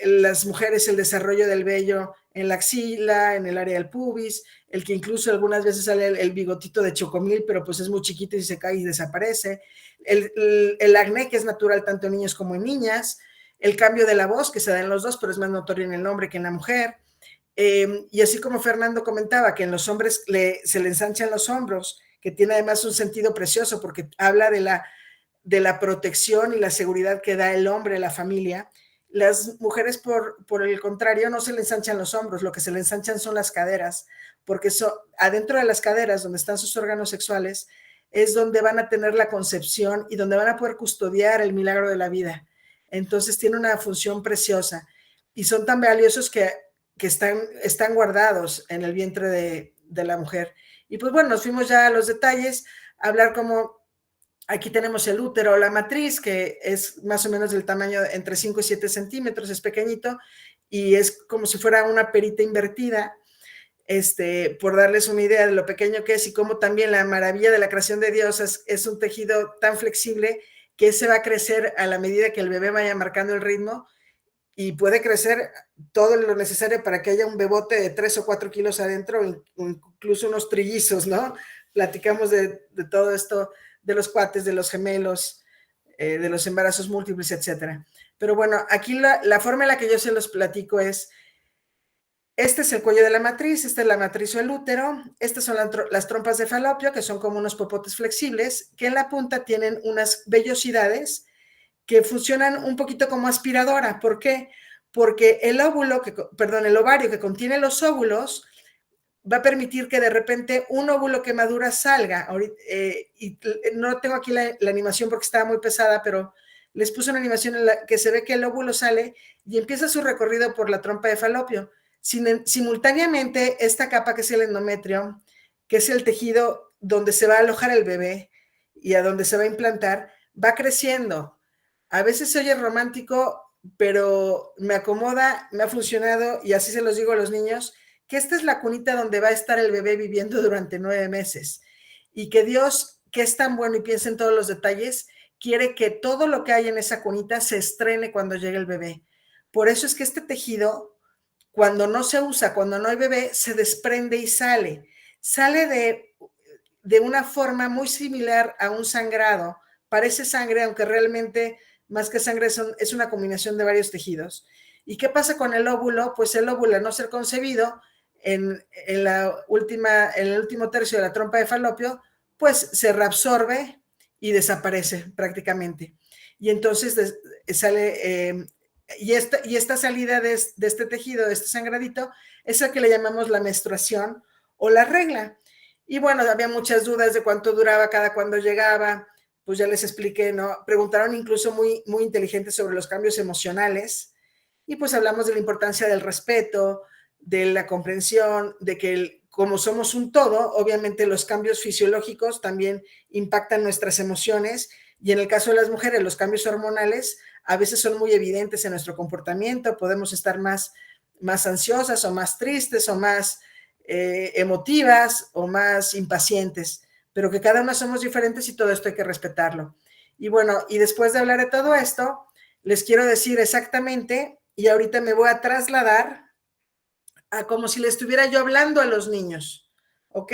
las mujeres el desarrollo del vello en la axila, en el área del pubis, el que incluso algunas veces sale el bigotito de chocomil, pero pues es muy chiquito y se cae y desaparece, el acné que es natural tanto en niños como en niñas, el cambio de la voz que se da en los dos, pero es más notorio en el hombre que en la mujer. Y así como Fernando comentaba que en los hombres se le ensanchan los hombros, que tiene además un sentido precioso porque habla de la protección y la seguridad que da el hombre a la familia. Las mujeres, por el contrario, no se le ensanchan los hombros, lo que se le ensanchan son las caderas, porque adentro de las caderas, donde están sus órganos sexuales, es donde van a tener la concepción y donde van a poder custodiar el milagro de la vida. Entonces tiene una función preciosa y son tan valiosos que están guardados en el vientre de la mujer. Y pues bueno, nos fuimos ya a los detalles, a hablar como, aquí tenemos el útero, la matriz, que es más o menos del tamaño entre 5 y 7 centímetros, es pequeñito, y es como si fuera una perita invertida, por darles una idea de lo pequeño que es y cómo también la maravilla de la creación de Dios es un tejido tan flexible que se va a crecer a la medida que el bebé vaya marcando el ritmo, y puede crecer todo lo necesario para que haya un bebote de 3 o 4 kilos adentro, incluso unos trillizos, ¿no? Platicamos de todo esto, de los cuates, de los gemelos, de los embarazos múltiples, etcétera. Pero bueno, aquí la forma en la que yo se los platico es, este es el cuello de la matriz, esta es la matriz o el útero, estas son las trompas de falopio, que son como unos popotes flexibles, que en la punta tienen unas vellosidades que funcionan un poquito como aspiradora. ¿Por qué? Porque el ovario que contiene los óvulos va a permitir que de repente un óvulo que madura salga. Y no tengo aquí la animación porque estaba muy pesada, pero les puse una animación en la que se ve que el óvulo sale y empieza su recorrido por la trompa de falopio. Simultáneamente, esta capa que es el endometrio, que es el tejido donde se va a alojar el bebé y a donde se va a implantar, va creciendo. A veces se oye romántico, pero me acomoda, me ha funcionado y así se los digo a los niños, que esta es la cunita donde va a estar el bebé viviendo durante 9 meses y que Dios, que es tan bueno y piensa en todos los detalles, quiere que todo lo que hay en esa cunita se estrene cuando llegue el bebé. Por eso es que este tejido, cuando no se usa, cuando no hay bebé, se desprende y sale. Sale de una forma muy similar a un sangrado. Parece sangre, aunque realmente más que sangre es una combinación de varios tejidos. ¿Y qué pasa con el óvulo? Pues el óvulo, al no ser concebido, en el último tercio de la trompa de falopio, pues se reabsorbe y desaparece prácticamente. Y entonces sale, y esta salida de este tejido, de este sangradito, es la que le llamamos la menstruación o la regla. Y bueno, había muchas dudas de cuánto duraba cada cuando llegaba, pues ya les expliqué, ¿no? Preguntaron incluso muy, muy inteligentes sobre los cambios emocionales y pues hablamos de la importancia del respeto, de la comprensión, de que como somos un todo, obviamente los cambios fisiológicos también impactan nuestras emociones y en el caso de las mujeres los cambios hormonales a veces son muy evidentes en nuestro comportamiento, podemos estar más ansiosas o más tristes o más emotivas o más impacientes, pero que cada una somos diferentes y todo esto hay que respetarlo. Y bueno, y después de hablar de todo esto, les quiero decir exactamente, y ahorita me voy a trasladar a como si le estuviera yo hablando a los niños, ¿ok?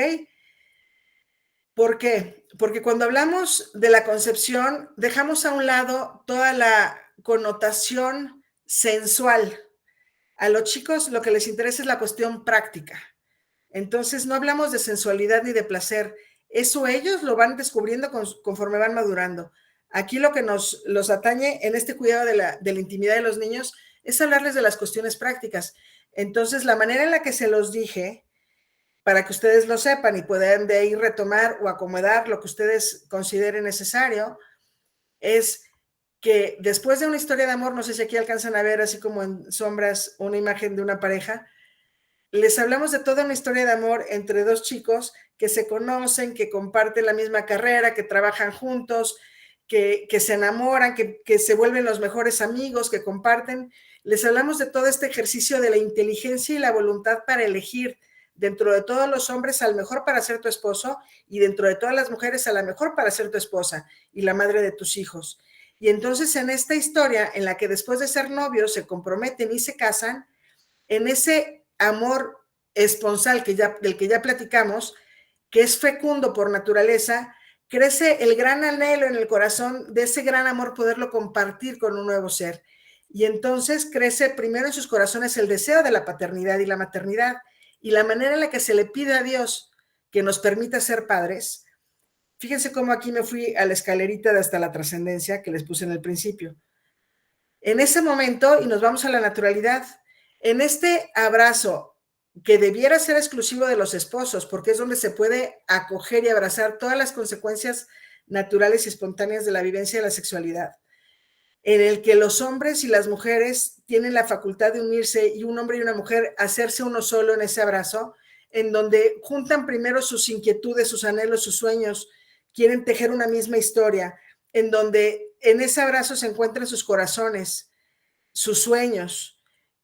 ¿Por qué? Porque cuando hablamos de la concepción, dejamos a un lado toda la connotación sensual. A los chicos lo que les interesa es la cuestión práctica. Entonces no hablamos de sensualidad ni de placer. Eso ellos lo van descubriendo conforme van madurando. Aquí lo que los atañe en este cuidado de la intimidad de los niños es hablarles de las cuestiones prácticas. Entonces la manera en la que se los dije, para que ustedes lo sepan y puedan de ahí retomar o acomodar lo que ustedes consideren necesario, es que después de una historia de amor, no sé si aquí alcanzan a ver así como en sombras una imagen de una pareja, les hablamos de toda una historia de amor entre dos chicos que se conocen, que comparten la misma carrera, que trabajan juntos, que se enamoran, que se vuelven los mejores amigos, que comparten. Les hablamos de todo este ejercicio de la inteligencia y la voluntad para elegir dentro de todos los hombres al mejor para ser tu esposo y dentro de todas las mujeres a la mejor para ser tu esposa y la madre de tus hijos. Y entonces en esta historia en la que después de ser novios se comprometen y se casan, en ese amor esponsal del que ya platicamos, que es fecundo por naturaleza, crece el gran anhelo en el corazón de ese gran amor poderlo compartir con un nuevo ser. Y entonces crece primero en sus corazones el deseo de la paternidad y la maternidad y la manera en la que se le pide a Dios que nos permita ser padres. Fíjense cómo aquí me fui a la escalerita de hasta la trascendencia que les puse en el principio. En ese momento, y nos vamos a la naturalidad, en este abrazo que debiera ser exclusivo de los esposos, porque es donde se puede acoger y abrazar todas las consecuencias naturales y espontáneas de la vivencia de la sexualidad, en el que los hombres y las mujeres tienen la facultad de unirse y un hombre y una mujer hacerse uno solo en ese abrazo, en donde juntan primero sus inquietudes, sus anhelos, sus sueños, quieren tejer una misma historia, en donde en ese abrazo se encuentran sus corazones, sus sueños,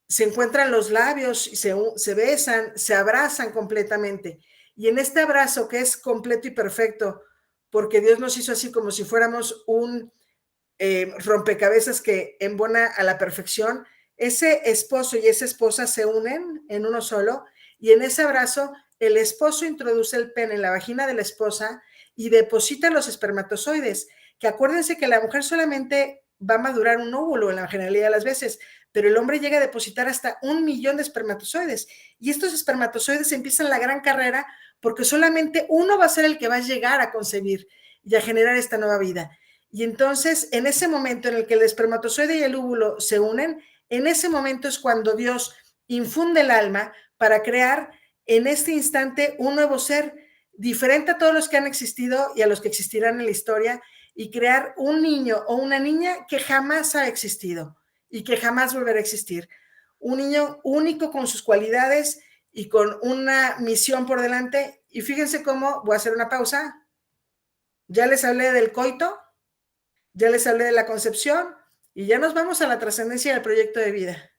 se encuentran los labios y se besan, se abrazan completamente. Y en este abrazo que es completo y perfecto, porque Dios nos hizo así como si fuéramos un rompecabezas que embona a la perfección, ese esposo y esa esposa se unen en uno solo y en ese abrazo el esposo introduce el pene en la vagina de la esposa y deposita los espermatozoides, que acuérdense que la mujer solamente va a madurar un óvulo en la generalidad de las veces, pero el hombre llega a depositar hasta 1 millón de espermatozoides y estos espermatozoides empiezan la gran carrera porque solamente uno va a ser el que va a llegar a concebir y a generar esta nueva vida. Y entonces, en ese momento en el que el espermatozoide y el óvulo se unen, en ese momento es cuando Dios infunde el alma para crear en este instante un nuevo ser diferente a todos los que han existido y a los que existirán en la historia, y crear un niño o una niña que jamás ha existido y que jamás volverá a existir. Un niño único con sus cualidades y con una misión por delante. Y fíjense cómo, voy a hacer una pausa, ya les hablé del coito, ya les hablé de la concepción y ya nos vamos a la trascendencia del proyecto de vida.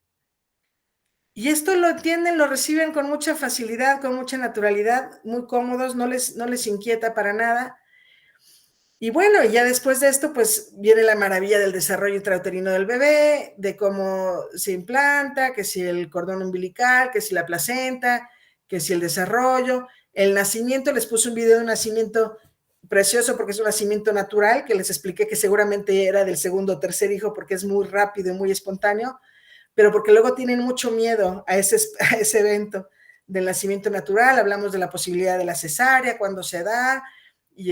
Y esto lo entienden, lo reciben con mucha facilidad, con mucha naturalidad, muy cómodos, no les inquieta para nada. Y bueno, ya después de esto, pues viene la maravilla del desarrollo intrauterino del bebé, de cómo se implanta, que si el cordón umbilical, que si la placenta, que si el desarrollo, el nacimiento. Les puse un video de un nacimiento precioso porque es un nacimiento natural, que les expliqué que seguramente era del segundo o tercer hijo porque es muy rápido y muy espontáneo, pero porque luego tienen mucho miedo a ese evento del nacimiento natural. Hablamos de la posibilidad de la cesárea, cuándo se da, y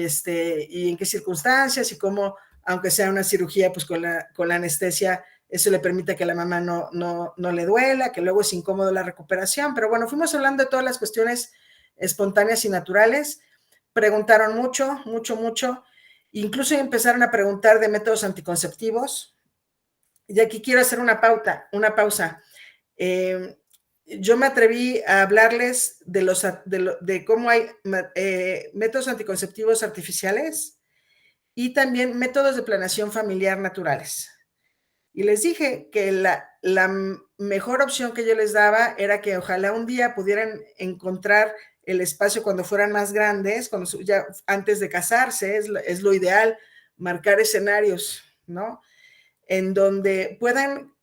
en qué circunstancias, y cómo, aunque sea una cirugía, pues con la anestesia, eso le permite que a la mamá no le duela, que luego es incómodo la recuperación. Pero bueno, fuimos hablando de todas las cuestiones espontáneas y naturales. Preguntaron mucho, incluso empezaron a preguntar de métodos anticonceptivos. Y aquí quiero hacer una pausa. Yo me atreví a hablarles de cómo hay métodos anticonceptivos artificiales y también métodos de planeación familiar naturales. Y les dije que la mejor opción que yo les daba era que ojalá un día pudieran encontrar el espacio cuando fueran más grandes, ya antes de casarse, es lo ideal, marcar escenarios, ¿no? En donde puedan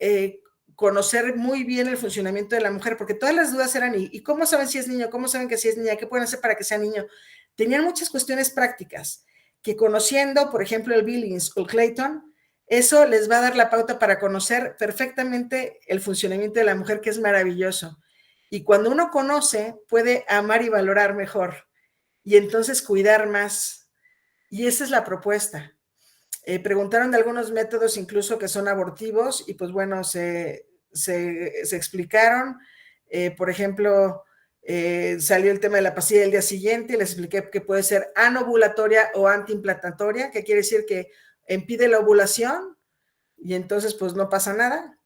conocer muy bien el funcionamiento de la mujer, porque todas las dudas eran, ¿y cómo saben si es niño? ¿Cómo saben que si es niña? ¿Qué pueden hacer para que sea niño? Tenían muchas cuestiones prácticas, que conociendo, por ejemplo, el Billings o el Clayton, eso les va a dar la pauta para conocer perfectamente el funcionamiento de la mujer, que es maravilloso. Y cuando uno conoce, puede amar y valorar mejor, y entonces cuidar más. Y esa es la propuesta. Preguntaron de algunos métodos incluso que son abortivos y pues bueno, se explicaron. Por ejemplo, salió el tema de la pastilla del día siguiente y les expliqué que puede ser anovulatoria o antiimplantatoria, que quiere decir que impide la ovulación y entonces pues no pasa nada,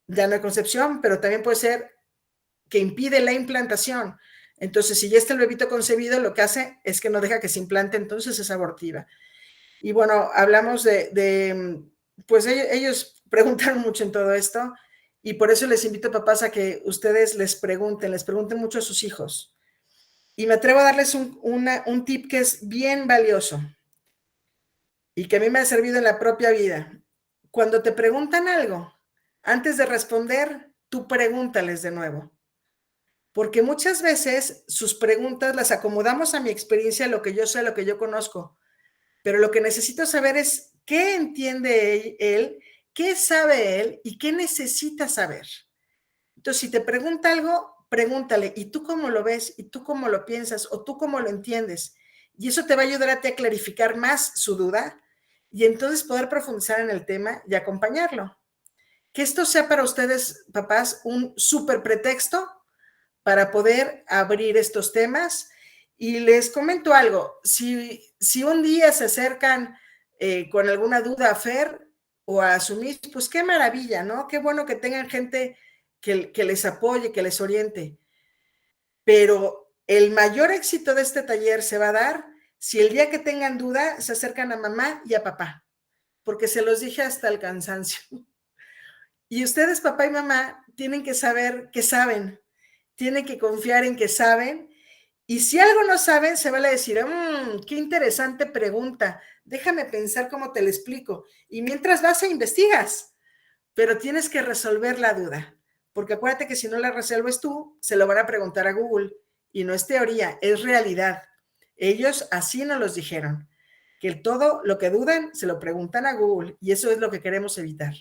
ya no hay concepción, pero también puede ser que impide la implantación. Entonces, si ya está el bebito concebido, lo que hace es que no deja que se implante, entonces es abortiva. Y bueno, hablamos pues ellos preguntaron mucho en todo esto y por eso les invito, papás, a que ustedes les pregunten mucho a sus hijos. Y me atrevo a darles un tip que es bien valioso y que a mí me ha servido en la propia vida. Cuando te preguntan algo, antes de responder, tú pregúntales de nuevo. Porque muchas veces sus preguntas las acomodamos a mi experiencia, a lo que yo sé, a lo que yo conozco. Pero lo que necesito saber es qué entiende él, qué sabe él y qué necesita saber. Entonces, si te pregunta algo, pregúntale, ¿y tú cómo lo ves? ¿Y tú cómo lo piensas? ¿O tú cómo lo entiendes? Y eso te va a ayudar a ti a clarificar más su duda y entonces poder profundizar en el tema y acompañarlo. Que esto sea para ustedes, papás, un súper pretexto para poder abrir estos temas. Y les comento algo, si un día se acercan con alguna duda a Fer o a Sumis, pues qué maravilla, ¿no? Qué bueno que tengan gente que les apoye, que les oriente. Pero el mayor éxito de este taller se va a dar si el día que tengan duda se acercan a mamá y a papá, porque se los dije hasta el cansancio. Y ustedes, papá y mamá, tienen que saber que saben, tienen que confiar en que saben. Y si algo no saben, se van a decir, qué interesante pregunta, déjame pensar cómo te lo explico. Y mientras vas e investigas, pero tienes que resolver la duda, porque acuérdate que si no la resuelves tú, se lo van a preguntar a Google. Y no es teoría, es realidad. Ellos así nos los dijeron, que todo lo que dudan se lo preguntan a Google, y eso es lo que queremos evitar.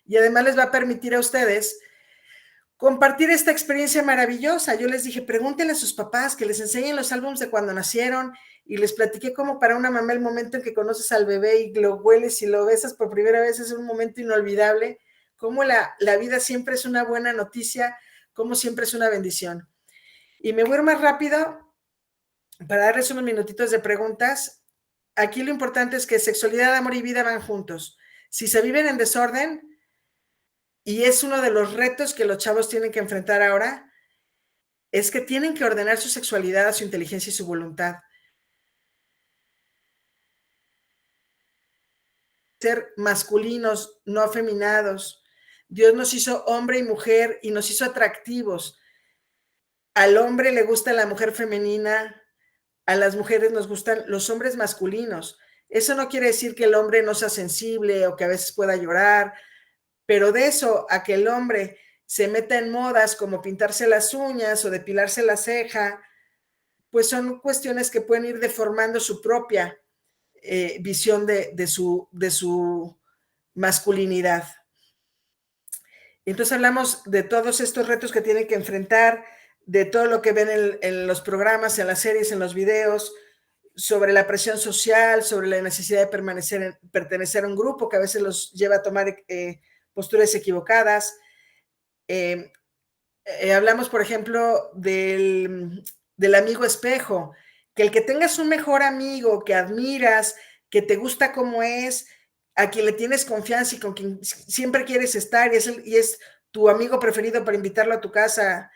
Y además les va a permitir a ustedes compartir esta experiencia maravillosa. Yo les dije, pregúntenle a sus papás, que les enseñen los álbumes de cuando nacieron, y les platiqué cómo para una mamá el momento en que conoces al bebé y lo hueles y lo besas por primera vez es un momento inolvidable, cómo la vida siempre es una buena noticia, cómo siempre es una bendición. Y me voy a ir más rápido para darles unos minutitos de preguntas. Aquí lo importante es que sexualidad, amor y vida van juntos. Si se viven en desorden, y es uno de los retos que los chavos tienen que enfrentar ahora, es que tienen que ordenar su sexualidad a su inteligencia y su voluntad. Ser masculinos, no afeminados. Dios nos hizo hombre y mujer y nos hizo atractivos. Al hombre le gusta la mujer femenina, a las mujeres nos gustan los hombres masculinos. Eso no quiere decir que el hombre no sea sensible o que a veces pueda llorar, pero de eso a que el hombre se meta en modas como pintarse las uñas o depilarse la ceja, pues son cuestiones que pueden ir deformando su propia visión de su masculinidad. Entonces hablamos de todos estos retos que tienen que enfrentar, de todo lo que ven en los programas, en las series, en los videos, sobre la presión social, sobre la necesidad de pertenecer a un grupo que a veces los lleva a tomar posturas equivocadas. Hablamos, por ejemplo, del amigo espejo, que el que tengas un mejor amigo que admiras, que te gusta como es, a quien le tienes confianza y con quien siempre quieres estar y es tu amigo preferido para invitarlo a tu casa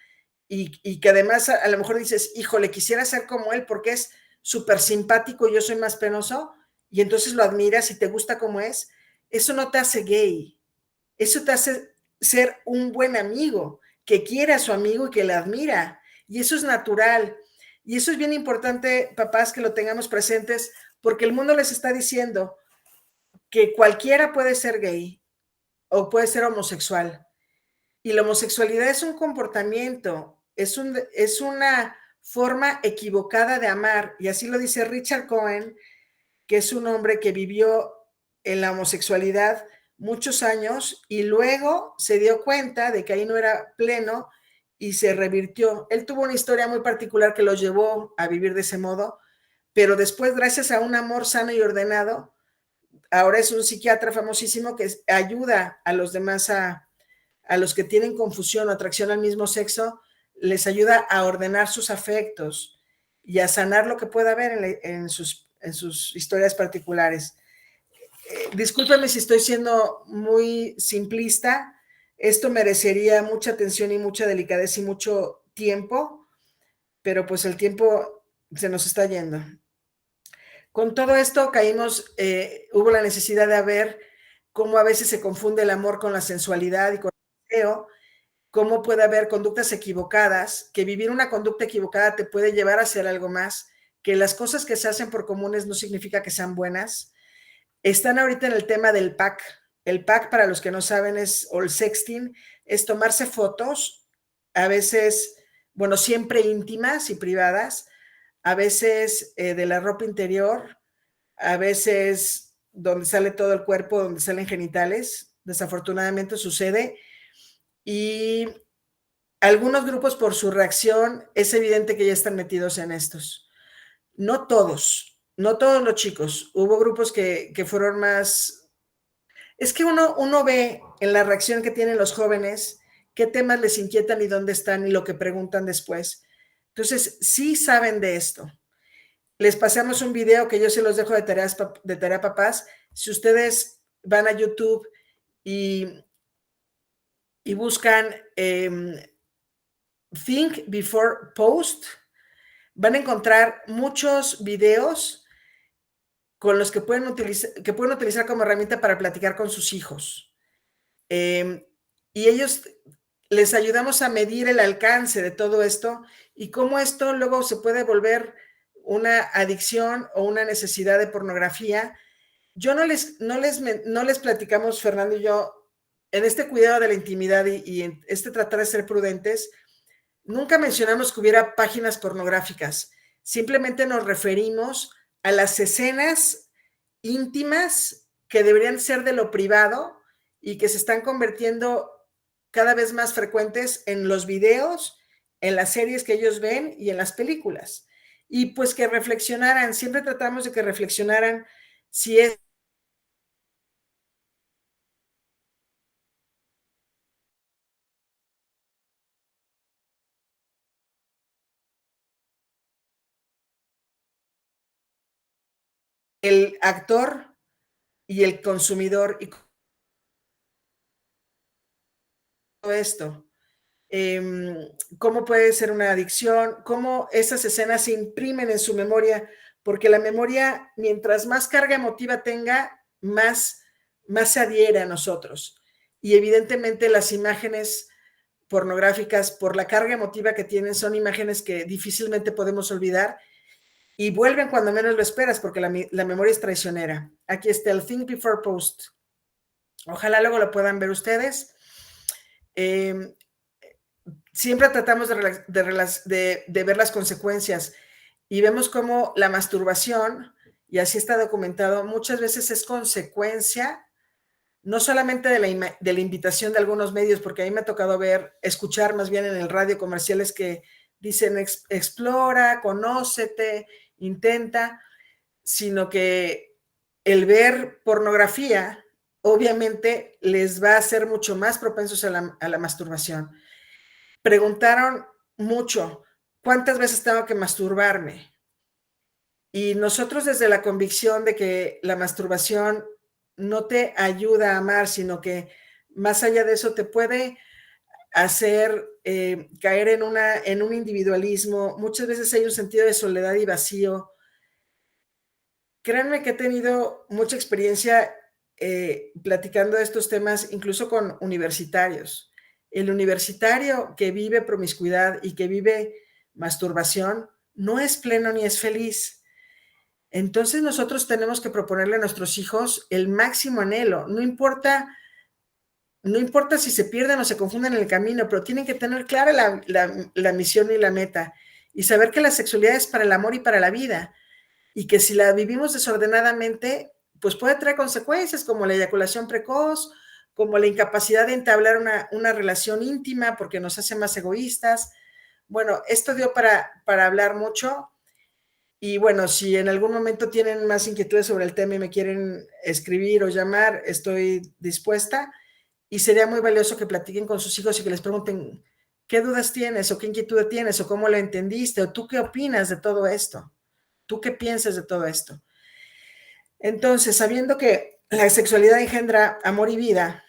y que además a lo mejor dices, híjole, quisiera ser como él porque es súper simpático y yo soy más penoso, y entonces lo admiras y te gusta como es, eso no te hace gay, eso te hace ser un buen amigo, que quiere a su amigo y que le admira, y eso es natural, y eso es bien importante, papás, que lo tengamos presentes, porque el mundo les está diciendo que cualquiera puede ser gay o puede ser homosexual, y la homosexualidad es un comportamiento, es una forma equivocada de amar, y así lo dice Richard Cohen, que es un hombre que vivió en la homosexualidad muchos años y luego se dio cuenta de que ahí no era pleno y se revirtió. Él tuvo una historia muy particular que lo llevó a vivir de ese modo, pero después, gracias a un amor sano y ordenado, ahora es un psiquiatra famosísimo que ayuda a los demás, a los que tienen confusión o atracción al mismo sexo, les ayuda a ordenar sus afectos y a sanar lo que pueda haber en sus historias particulares. Discúlpeme si estoy siendo muy simplista, esto merecería mucha atención y mucha delicadeza y mucho tiempo, pero pues el tiempo se nos está yendo. Con todo esto hubo la necesidad de ver cómo a veces se confunde el amor con la sensualidad y con el deseo, cómo puede haber conductas equivocadas, que vivir una conducta equivocada te puede llevar a hacer algo más, que las cosas que se hacen por comunes no significa que sean buenas. Están ahorita en el tema del pack. El pack, para los que no saben, o el sexting, es tomarse fotos, a veces, bueno, siempre íntimas y privadas, a veces de la ropa interior, a veces donde sale todo el cuerpo, donde salen genitales, desafortunadamente sucede, y algunos grupos por su reacción es evidente que ya están metidos en estos. No todos los chicos, hubo grupos que fueron más, es que uno ve en la reacción que tienen los jóvenes qué temas les inquietan y dónde están y lo que preguntan después. Entonces, sí saben de esto. Les pasamos un video que yo se los dejo de tarea, papás. Si ustedes van a YouTube y buscan Think Before Post, van a encontrar muchos videos con los que pueden utilizar como herramienta para platicar con sus hijos. Y ellos les ayudamos a medir el alcance de todo esto y cómo esto luego se puede volver una adicción o una necesidad de pornografía. No les platicamos, Fernando y yo, en este cuidado de la intimidad y en este tratar de ser prudentes, nunca mencionamos que hubiera páginas pornográficas. Simplemente nos referimos a las escenas íntimas que deberían ser de lo privado y que se están convirtiendo cada vez más frecuentes en los videos, en las series que ellos ven y en las películas. Y pues que reflexionaran, siempre tratamos de que reflexionaran si es el actor y el consumidor y todo esto. Cómo puede ser una adicción, cómo esas escenas se imprimen en su memoria, porque la memoria, mientras más carga emotiva tenga, más se adhiere a nosotros. Y evidentemente las imágenes pornográficas, por la carga emotiva que tienen, son imágenes que difícilmente podemos olvidar y vuelven cuando menos lo esperas, porque la memoria es traicionera. Aquí está el Think Before Post. Ojalá luego lo puedan ver ustedes. Siempre tratamos de ver las consecuencias y vemos cómo la masturbación, y así está documentado, muchas veces es consecuencia no solamente de la invitación de algunos medios, porque a mí me ha tocado escuchar más bien en el radio comerciales que dicen explora, conócete, intenta, sino que el ver pornografía obviamente les va a hacer mucho más propensos a la masturbación. Preguntaron mucho, ¿cuántas veces tengo que masturbarme? Y nosotros desde la convicción de que la masturbación no te ayuda a amar, sino que más allá de eso te puede hacer caer en un individualismo. Muchas veces hay un sentido de soledad y vacío. Créanme que he tenido mucha experiencia platicando de estos temas, incluso con universitarios. El universitario que vive promiscuidad y que vive masturbación no es pleno ni es feliz. Entonces nosotros tenemos que proponerle a nuestros hijos el máximo anhelo. No importa si se pierden o se confunden en el camino, pero tienen que tener clara la misión y la meta y saber que la sexualidad es para el amor y para la vida y que si la vivimos desordenadamente, pues puede traer consecuencias como la eyaculación precoz, como la incapacidad de entablar una relación íntima porque nos hace más egoístas. Bueno, esto dio para hablar mucho. Y bueno, si en algún momento tienen más inquietudes sobre el tema y me quieren escribir o llamar, estoy dispuesta. Y sería muy valioso que platiquen con sus hijos y que les pregunten qué dudas tienes o qué inquietud tienes o cómo lo entendiste o tú qué opinas de todo esto. ¿Tú qué piensas de todo esto? Entonces, sabiendo que la sexualidad engendra amor y vida,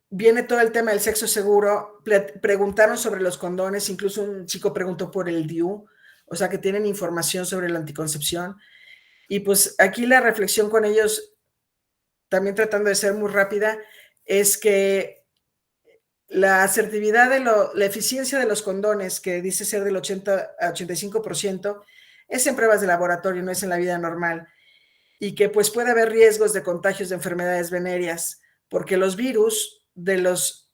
viene todo el tema del sexo seguro. Preguntaron sobre los condones, incluso un chico preguntó por el DIU, o sea que tienen información sobre la anticoncepción. Y pues aquí la reflexión con ellos, también tratando de ser muy rápida, es que la asertividad la eficiencia de los condones, que dice ser del 80 a 85%, es en pruebas de laboratorio, no es en la vida normal. Y que pues puede haber riesgos de contagios de enfermedades venéreas, porque los virus de las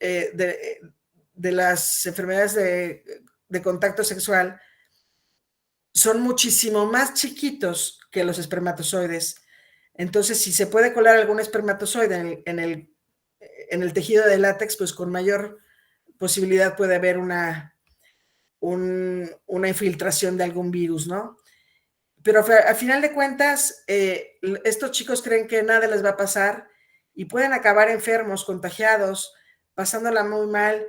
enfermedades de contacto sexual son muchísimo más chiquitos que los espermatozoides. Entonces, si se puede colar algún espermatozoide en el tejido de látex, pues con mayor posibilidad puede haber una infiltración de algún virus, ¿no? Pero a final de cuentas, estos chicos creen que nada les va a pasar y pueden acabar enfermos, contagiados, pasándola muy mal.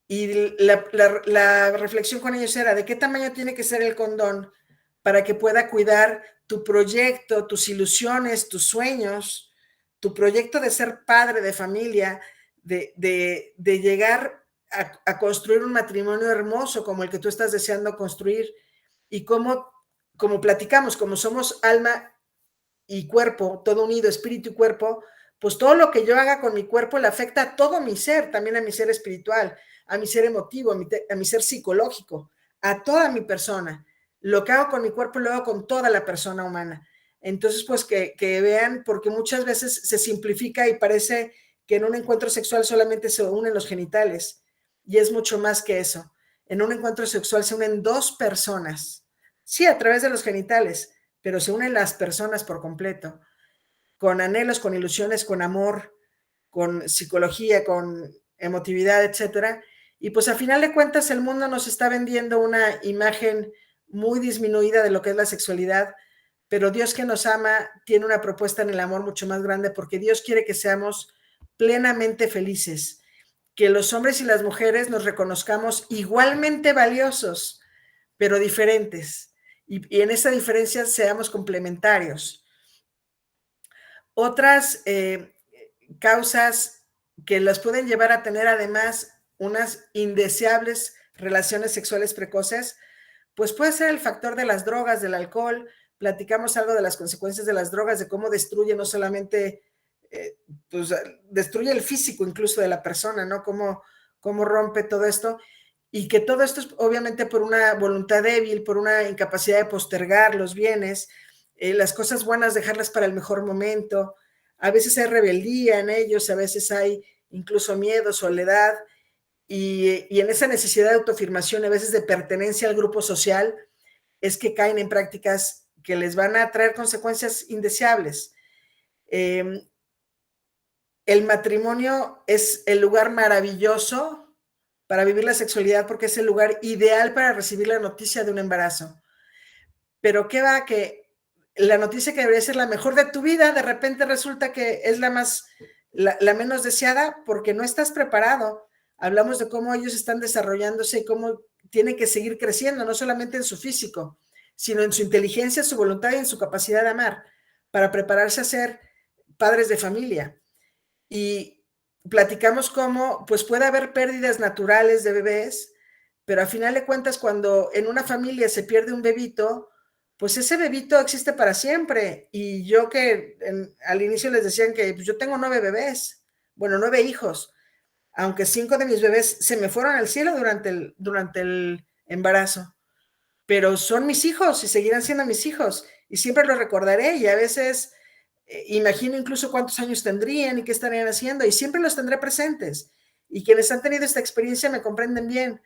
Y la reflexión con ellos era de qué tamaño tiene que ser el condón para que pueda cuidar tu proyecto, tus ilusiones, tus sueños, tu proyecto de ser padre de familia, de llegar a construir un matrimonio hermoso como el que tú estás deseando construir. Y como platicamos, como somos alma y cuerpo, todo unido, espíritu y cuerpo, pues todo lo que yo haga con mi cuerpo le afecta a todo mi ser, también a mi ser espiritual, a mi ser emotivo, a mi ser psicológico, a toda mi persona. Lo que hago con mi cuerpo lo hago con toda la persona humana. Entonces, pues que vean, porque muchas veces se simplifica y parece que en un encuentro sexual solamente se unen los genitales, y es mucho más que eso. En un encuentro sexual se unen dos personas, sí, a través de los genitales, pero se unen las personas por completo, con anhelos, con ilusiones, con amor, con psicología, con emotividad, etcétera. Y pues a final de cuentas el mundo nos está vendiendo una imagen muy disminuida de lo que es la sexualidad, pero Dios que nos ama tiene una propuesta en el amor mucho más grande, porque Dios quiere que seamos plenamente felices, que los hombres y las mujeres nos reconozcamos igualmente valiosos, pero diferentes. y en esa diferencia seamos complementarios. Otras causas que las pueden llevar a tener además unas indeseables relaciones sexuales precoces, pues puede ser el factor de las drogas, del alcohol. Platicamos algo de las consecuencias de las drogas, de cómo destruye no solamente, pues destruye el físico incluso de la persona, ¿no? Cómo rompe todo esto, y que todo esto es obviamente por una voluntad débil, por una incapacidad de postergar los bienes, las cosas buenas dejarlas para el mejor momento. A veces hay rebeldía en ellos, a veces hay incluso miedo, soledad, y en esa necesidad de autoafirmación, a veces de pertenencia al grupo social, es que caen en prácticas que les van a traer consecuencias indeseables. El matrimonio es el lugar maravilloso para vivir la sexualidad porque es el lugar ideal para recibir la noticia de un embarazo. Pero ¿qué va? Que la noticia que debería ser la mejor de tu vida, de repente resulta que es la menos deseada porque no estás preparado. Hablamos de cómo ellos están desarrollándose y cómo tienen que seguir creciendo, no solamente en su físico, sino en su inteligencia, su voluntad y en su capacidad de amar, para prepararse a ser padres de familia. Y platicamos cómo pues puede haber pérdidas naturales de bebés, pero a final de cuentas cuando en una familia se pierde un bebito, pues ese bebito existe para siempre. Y yo que al inicio les decían que pues yo tengo 9 bebés, bueno, 9 hijos, aunque 5 de mis bebés se me fueron al cielo durante el embarazo, pero son mis hijos y seguirán siendo mis hijos y siempre los recordaré, y a veces imagino incluso cuántos años tendrían y qué estarían haciendo, y siempre los tendré presentes, y quienes han tenido esta experiencia me comprenden bien.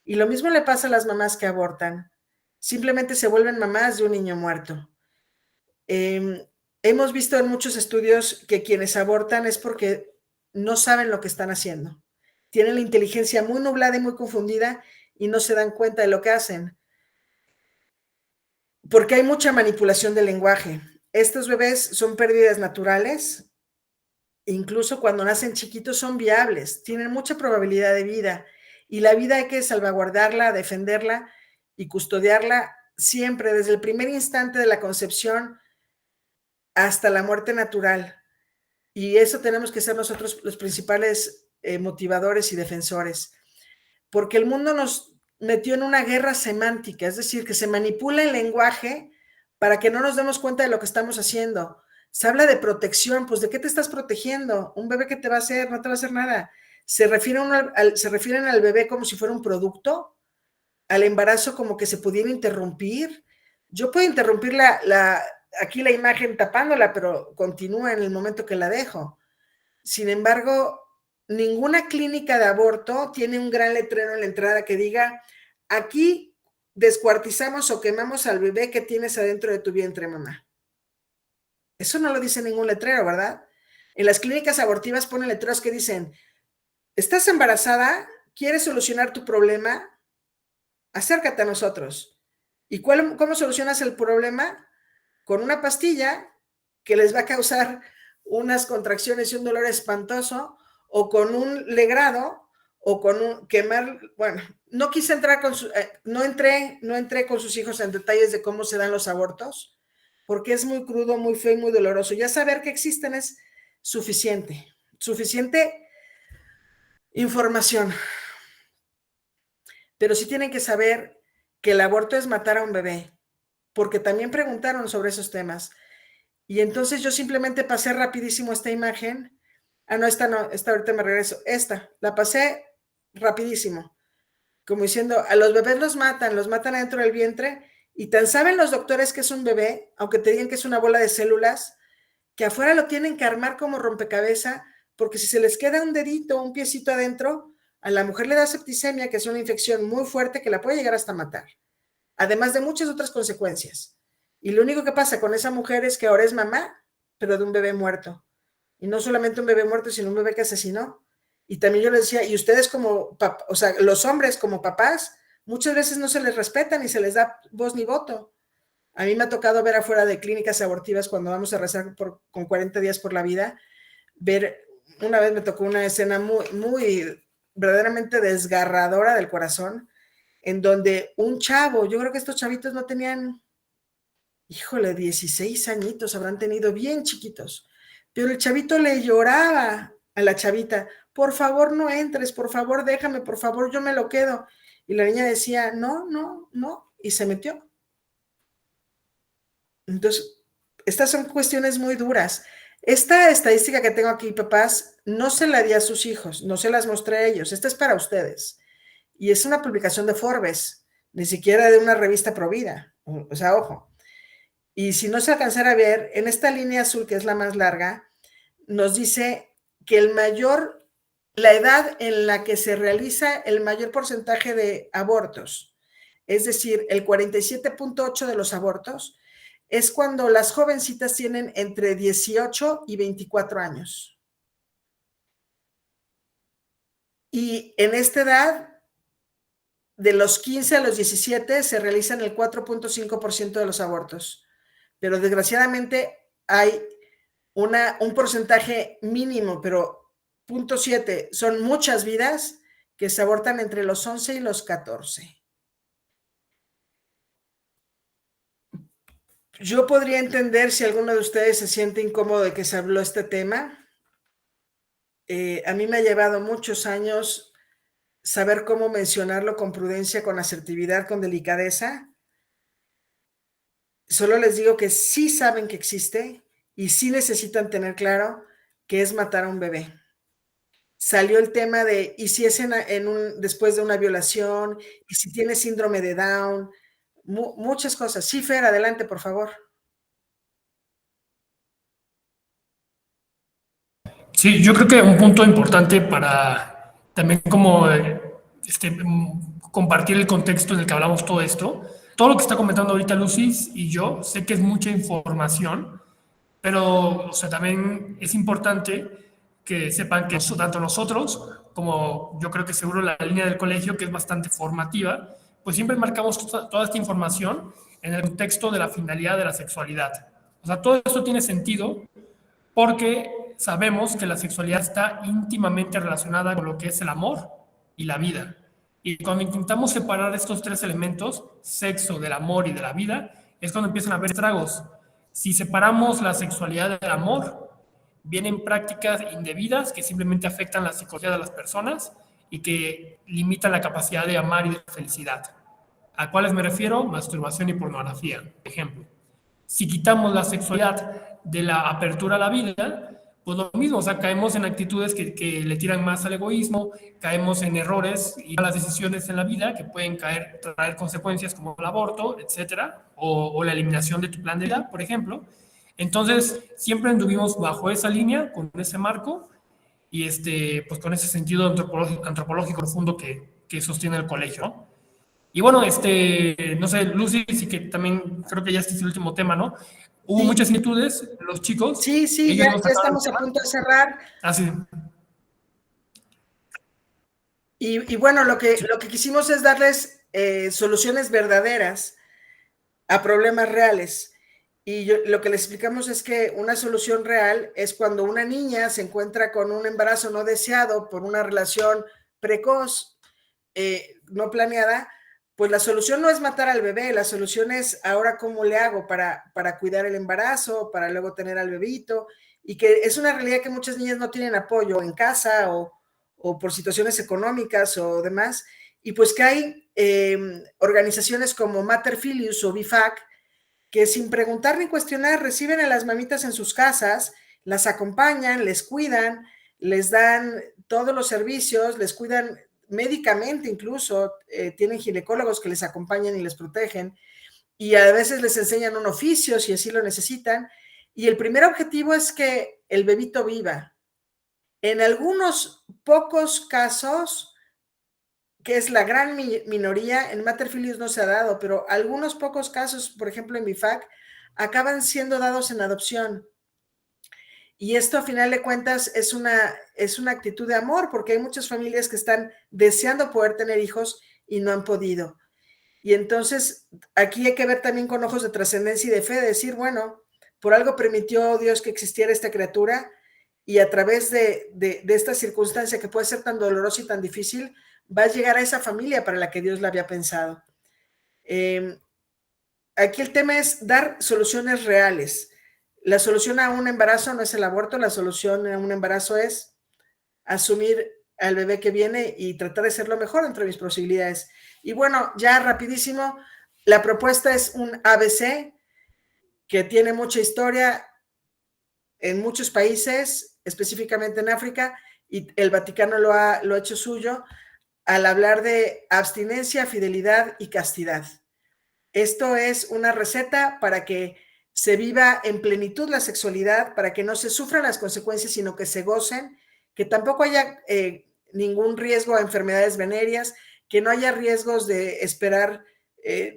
Y lo mismo le pasa a las mamás que abortan, simplemente se vuelven mamás de un niño muerto. Hemos visto en muchos estudios que quienes abortan es porque no saben lo que están haciendo, tienen la inteligencia muy nublada y muy confundida y no se dan cuenta de lo que hacen, porque hay mucha manipulación del lenguaje. Estos bebés son pérdidas naturales, incluso cuando nacen chiquitos son viables, tienen mucha probabilidad de vida, y la vida hay que salvaguardarla, defenderla y custodiarla siempre, desde el primer instante de la concepción hasta la muerte natural. Y eso tenemos que ser nosotros los principales motivadores y defensores, porque el mundo nos metió en una guerra semántica, es decir, que se manipula el lenguaje para que no nos demos cuenta de lo que estamos haciendo. Se habla de protección, pues ¿de qué te estás protegiendo? Un bebé, ¿qué te va a hacer? No te va a hacer nada. Se refieren al bebé como si fuera un producto, al embarazo como que se pudiera interrumpir. Yo puedo interrumpir aquí la imagen tapándola, pero continúa en el momento que la dejo. Sin embargo, ninguna clínica de aborto tiene un gran letrero en la entrada que diga: aquí descuartizamos o quemamos al bebé que tienes adentro de tu vientre, mamá. Eso no lo dice ningún letrero, ¿verdad? En las clínicas abortivas ponen letreros que dicen: ¿estás embarazada? ¿Quieres solucionar tu problema? Acércate a nosotros. ¿Y cómo solucionas el problema? Con una pastilla que les va a causar unas contracciones y un dolor espantoso, o con un legrado, o con un quemar. Bueno, no quise entrar no entré con sus hijos en detalles de cómo se dan los abortos, porque es muy crudo, muy feo y muy doloroso. Ya saber que existen es suficiente información. Pero sí tienen que saber que el aborto es matar a un bebé, porque también preguntaron sobre esos temas. Y entonces yo simplemente pasé rapidísimo esta imagen. No, esta ahorita me regreso. Esta, la pasé rapidísimo. Como diciendo, a los bebés los matan adentro del vientre, y tan saben los doctores que es un bebé, aunque te digan que es una bola de células, que afuera lo tienen que armar como rompecabezas, porque si se les queda un dedito, un piecito adentro, a la mujer le da septicemia, que es una infección muy fuerte que la puede llegar hasta matar, además de muchas otras consecuencias. Y lo único que pasa con esa mujer es que ahora es mamá, pero de un bebé muerto. Y no solamente un bebé muerto, sino un bebé que asesinó. Y también yo les decía, y ustedes como, o sea, los hombres como papás, muchas veces no se les respeta ni se les da voz ni voto. A mí me ha tocado ver afuera de clínicas abortivas cuando vamos a rezar con 40 días por la vida, una vez me tocó una escena muy verdaderamente desgarradora del corazón, en donde un chavo, yo creo que estos chavitos no tenían híjole, 16 añitos habrán tenido, bien chiquitos. Pero el chavito le lloraba a la chavita, por favor no entres, por favor déjame, por favor yo me lo quedo. Y la niña decía, no, no, no, y se metió. Entonces, estas son cuestiones muy duras. Esta estadística que tengo aquí, papás, no se la di a sus hijos, no se las mostré a ellos, esta es para ustedes. Y es una publicación de Forbes, ni siquiera de una revista Provida, o sea, ojo. Y si no se alcanzara a ver, en esta línea azul, que es la más larga, nos dice que la edad en la que se realiza el mayor porcentaje de abortos, es decir, el 47.8 de los abortos, es cuando las jovencitas tienen entre 18 y 24 años. Y en esta edad, de los 15 a los 17, se realizan el 4.5% de los abortos. Pero desgraciadamente hay un porcentaje mínimo, pero 0.7, son muchas vidas que se abortan entre los 11 y los 14. Yo podría entender si alguno de ustedes se siente incómodo de que se habló este tema. A mí me ha llevado muchos años saber cómo mencionarlo con prudencia, con asertividad, con delicadeza. Solo les digo que sí saben que existe y sí necesitan tener claro que es matar a un bebé. Salió el tema de, ¿y si es después de una violación? ¿Y si tiene síndrome de Down? Muchas cosas. Sí, Fer, adelante, por favor. Sí, yo creo que un punto importante para también como compartir el contexto en el que hablamos todo lo que está comentando ahorita Lucy y yo, sé que es mucha información, pero o sea, también es importante que sepan que tanto nosotros como yo creo que seguro la línea del colegio, que es bastante formativa, pues siempre marcamos toda esta información en el contexto de la finalidad de la sexualidad. O sea, todo esto tiene sentido porque sabemos que la sexualidad está íntimamente relacionada con lo que es el amor y la vida. Y cuando intentamos separar estos tres elementos, sexo, del amor y de la vida, es cuando empiezan a haber estragos. Si separamos la sexualidad del amor, vienen prácticas indebidas que simplemente afectan la psicología de las personas y que limitan la capacidad de amar y de felicidad. ¿A cuáles me refiero? Masturbación y pornografía, por ejemplo. Si quitamos la sexualidad de la apertura a la vida, pues lo mismo, o sea, caemos en actitudes que le tiran más al egoísmo, caemos en errores y malas decisiones en la vida que pueden traer consecuencias como el aborto, etcétera, o la eliminación de tu plan de vida, por ejemplo. Entonces, siempre anduvimos bajo esa línea, con ese marco, y pues con ese sentido antropológico profundo que sostiene el colegio, ¿no? Y bueno, no sé, Lucy, sí que también creo que ya este es el último tema, ¿no? Hubo muchas inquietudes de los chicos. Sí, ya estamos a punto de cerrar. Ah, sí. Y bueno, lo que quisimos es darles soluciones verdaderas a problemas reales. Y lo que les explicamos es que una solución real es cuando una niña se encuentra con un embarazo no deseado por una relación precoz, no planeada, pues la solución no es matar al bebé, la solución es ahora cómo le hago para cuidar el embarazo, para luego tener al bebito, y que es una realidad que muchas niñas no tienen apoyo en casa o por situaciones económicas o demás, y pues que hay organizaciones como Mater Filius o BIFAC, que sin preguntar ni cuestionar reciben a las mamitas en sus casas, las acompañan, les cuidan, les dan todos los servicios, les cuidan médicamente incluso, tienen ginecólogos que les acompañan y les protegen, y a veces les enseñan un oficio si así lo necesitan, y el primer objetivo es que el bebito viva. En algunos pocos casos, que es la gran minoría, en Mater Filius no se ha dado, pero algunos pocos casos, por ejemplo en BIFAC, acaban siendo dados en adopción. Y esto a final de cuentas es una actitud de amor, porque hay muchas familias que están deseando poder tener hijos y no han podido. Y entonces aquí hay que ver también con ojos de trascendencia y de fe, de decir, bueno, por algo permitió Dios que existiera esta criatura y a través de esta circunstancia que puede ser tan dolorosa y tan difícil, va a llegar a esa familia para la que Dios la había pensado. aquí el tema es dar soluciones reales. La solución a un embarazo no es el aborto, la solución a un embarazo es asumir al bebé que viene y tratar de ser lo mejor entre mis posibilidades. Y bueno, ya rapidísimo, la propuesta es un ABC que tiene mucha historia en muchos países, específicamente en África, y el Vaticano lo ha hecho suyo al hablar de abstinencia, fidelidad y castidad. Esto es una receta para que se viva en plenitud la sexualidad, para que no se sufran las consecuencias, sino que se gocen, que tampoco haya ningún riesgo a enfermedades venéreas, que no haya riesgos de esperar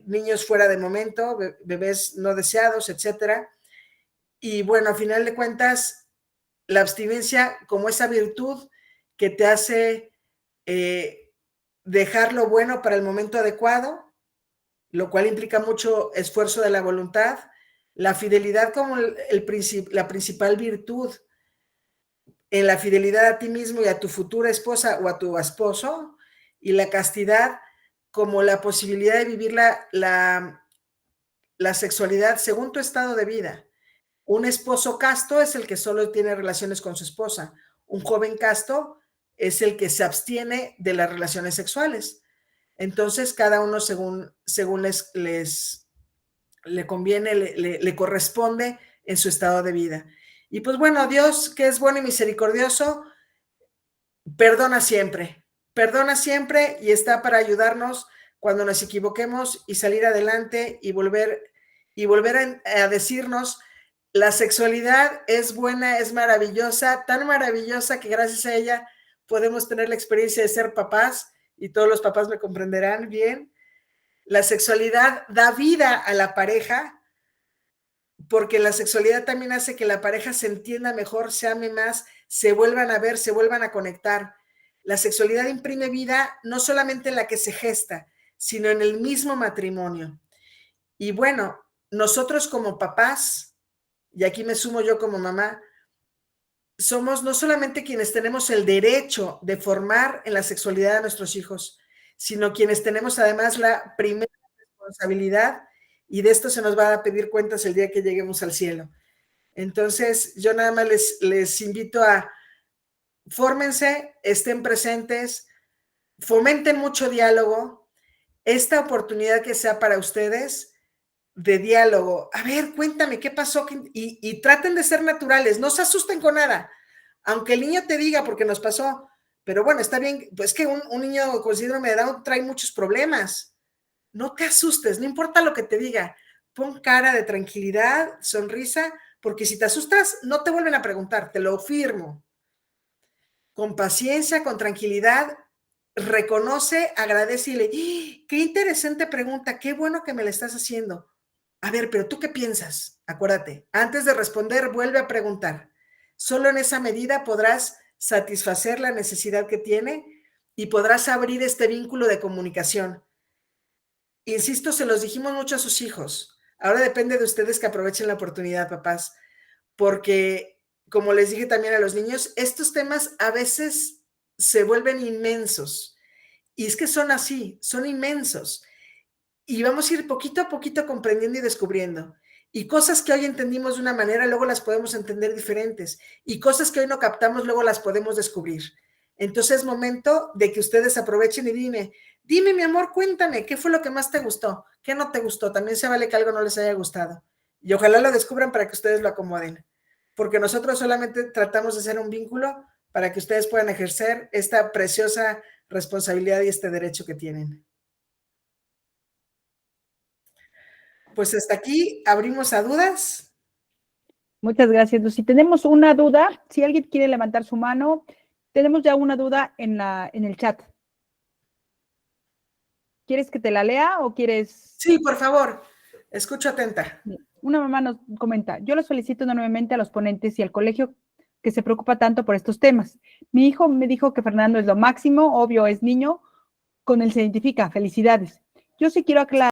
niños fuera de momento, bebés no deseados, etcétera. Y bueno, a final de cuentas, la abstinencia como esa virtud que te hace dejar lo bueno para el momento adecuado, lo cual implica mucho esfuerzo de la voluntad, la fidelidad como la principal virtud en la fidelidad a ti mismo y a tu futura esposa o a tu esposo, y la castidad como la posibilidad de vivir la sexualidad según tu estado de vida. Un esposo casto es el que solo tiene relaciones con su esposa. Un joven casto es el que se abstiene de las relaciones sexuales. Entonces, cada uno según le conviene, le corresponde en su estado de vida. Y pues bueno, Dios, que es bueno y misericordioso, perdona siempre y está para ayudarnos cuando nos equivoquemos y salir adelante y volver a decirnos: la sexualidad es buena, es maravillosa, tan maravillosa que gracias a ella podemos tener la experiencia de ser papás, y todos los papás me comprenderán bien. La sexualidad da vida a la pareja, porque la sexualidad también hace que la pareja se entienda mejor, se ame más, se vuelvan a ver, se vuelvan a conectar. La sexualidad imprime vida no solamente en la que se gesta, sino en el mismo matrimonio. Y bueno, nosotros como papás, y aquí me sumo yo como mamá, somos no solamente quienes tenemos el derecho de formar en la sexualidad a nuestros hijos, sino quienes tenemos además la primera responsabilidad, y de esto se nos va a pedir cuentas el día que lleguemos al cielo. Entonces, yo nada más les invito a fórmense, estén presentes, fomenten mucho diálogo. Esta oportunidad que sea para ustedes de diálogo. A ver, cuéntame, ¿qué pasó? Y traten de ser naturales, no se asusten con nada, aunque el niño te diga porque nos pasó, pero bueno, está bien, pues que un niño con síndrome de Down trae muchos problemas. No te asustes, no importa lo que te diga, pon cara de tranquilidad, sonrisa, porque si te asustas, no te vuelven a preguntar, te lo firmo. Con paciencia, con tranquilidad, reconoce, agradece y le, qué interesante pregunta, qué bueno que me la estás haciendo. A ver, pero ¿tú qué piensas? Acuérdate, antes de responder, vuelve a preguntar. Solo en esa medida podrás satisfacer la necesidad que tiene y podrás abrir este vínculo de comunicación. Insisto, se los dijimos mucho a sus hijos. Ahora depende de ustedes que aprovechen la oportunidad, papás, porque, como les dije también a los niños, estos temas a veces se vuelven inmensos. Y es que son así, son inmensos. Y vamos a ir poquito a poquito comprendiendo y descubriendo. Y cosas que hoy entendimos de una manera, luego las podemos entender diferentes. Y cosas que hoy no captamos, luego las podemos descubrir. Entonces es momento de que ustedes aprovechen y dime, mi amor, cuéntame, ¿qué fue lo que más te gustó? ¿Qué no te gustó? También se vale que algo no les haya gustado. Y ojalá lo descubran para que ustedes lo acomoden. Porque nosotros solamente tratamos de hacer un vínculo para que ustedes puedan ejercer esta preciosa responsabilidad y este derecho que tienen. Pues hasta aquí abrimos a dudas. Muchas gracias, Lucy. Tenemos una duda, si alguien quiere levantar su mano, tenemos ya una duda en el chat. ¿Quieres que te la lea o quieres? Sí, por favor, escucho atenta. Una mamá nos comenta: yo lo solicito enormemente a los ponentes y al colegio que se preocupa tanto por estos temas. Mi hijo me dijo que Fernando es lo máximo, obvio es niño, con él se identifica, felicidades. Yo sí quiero aclarar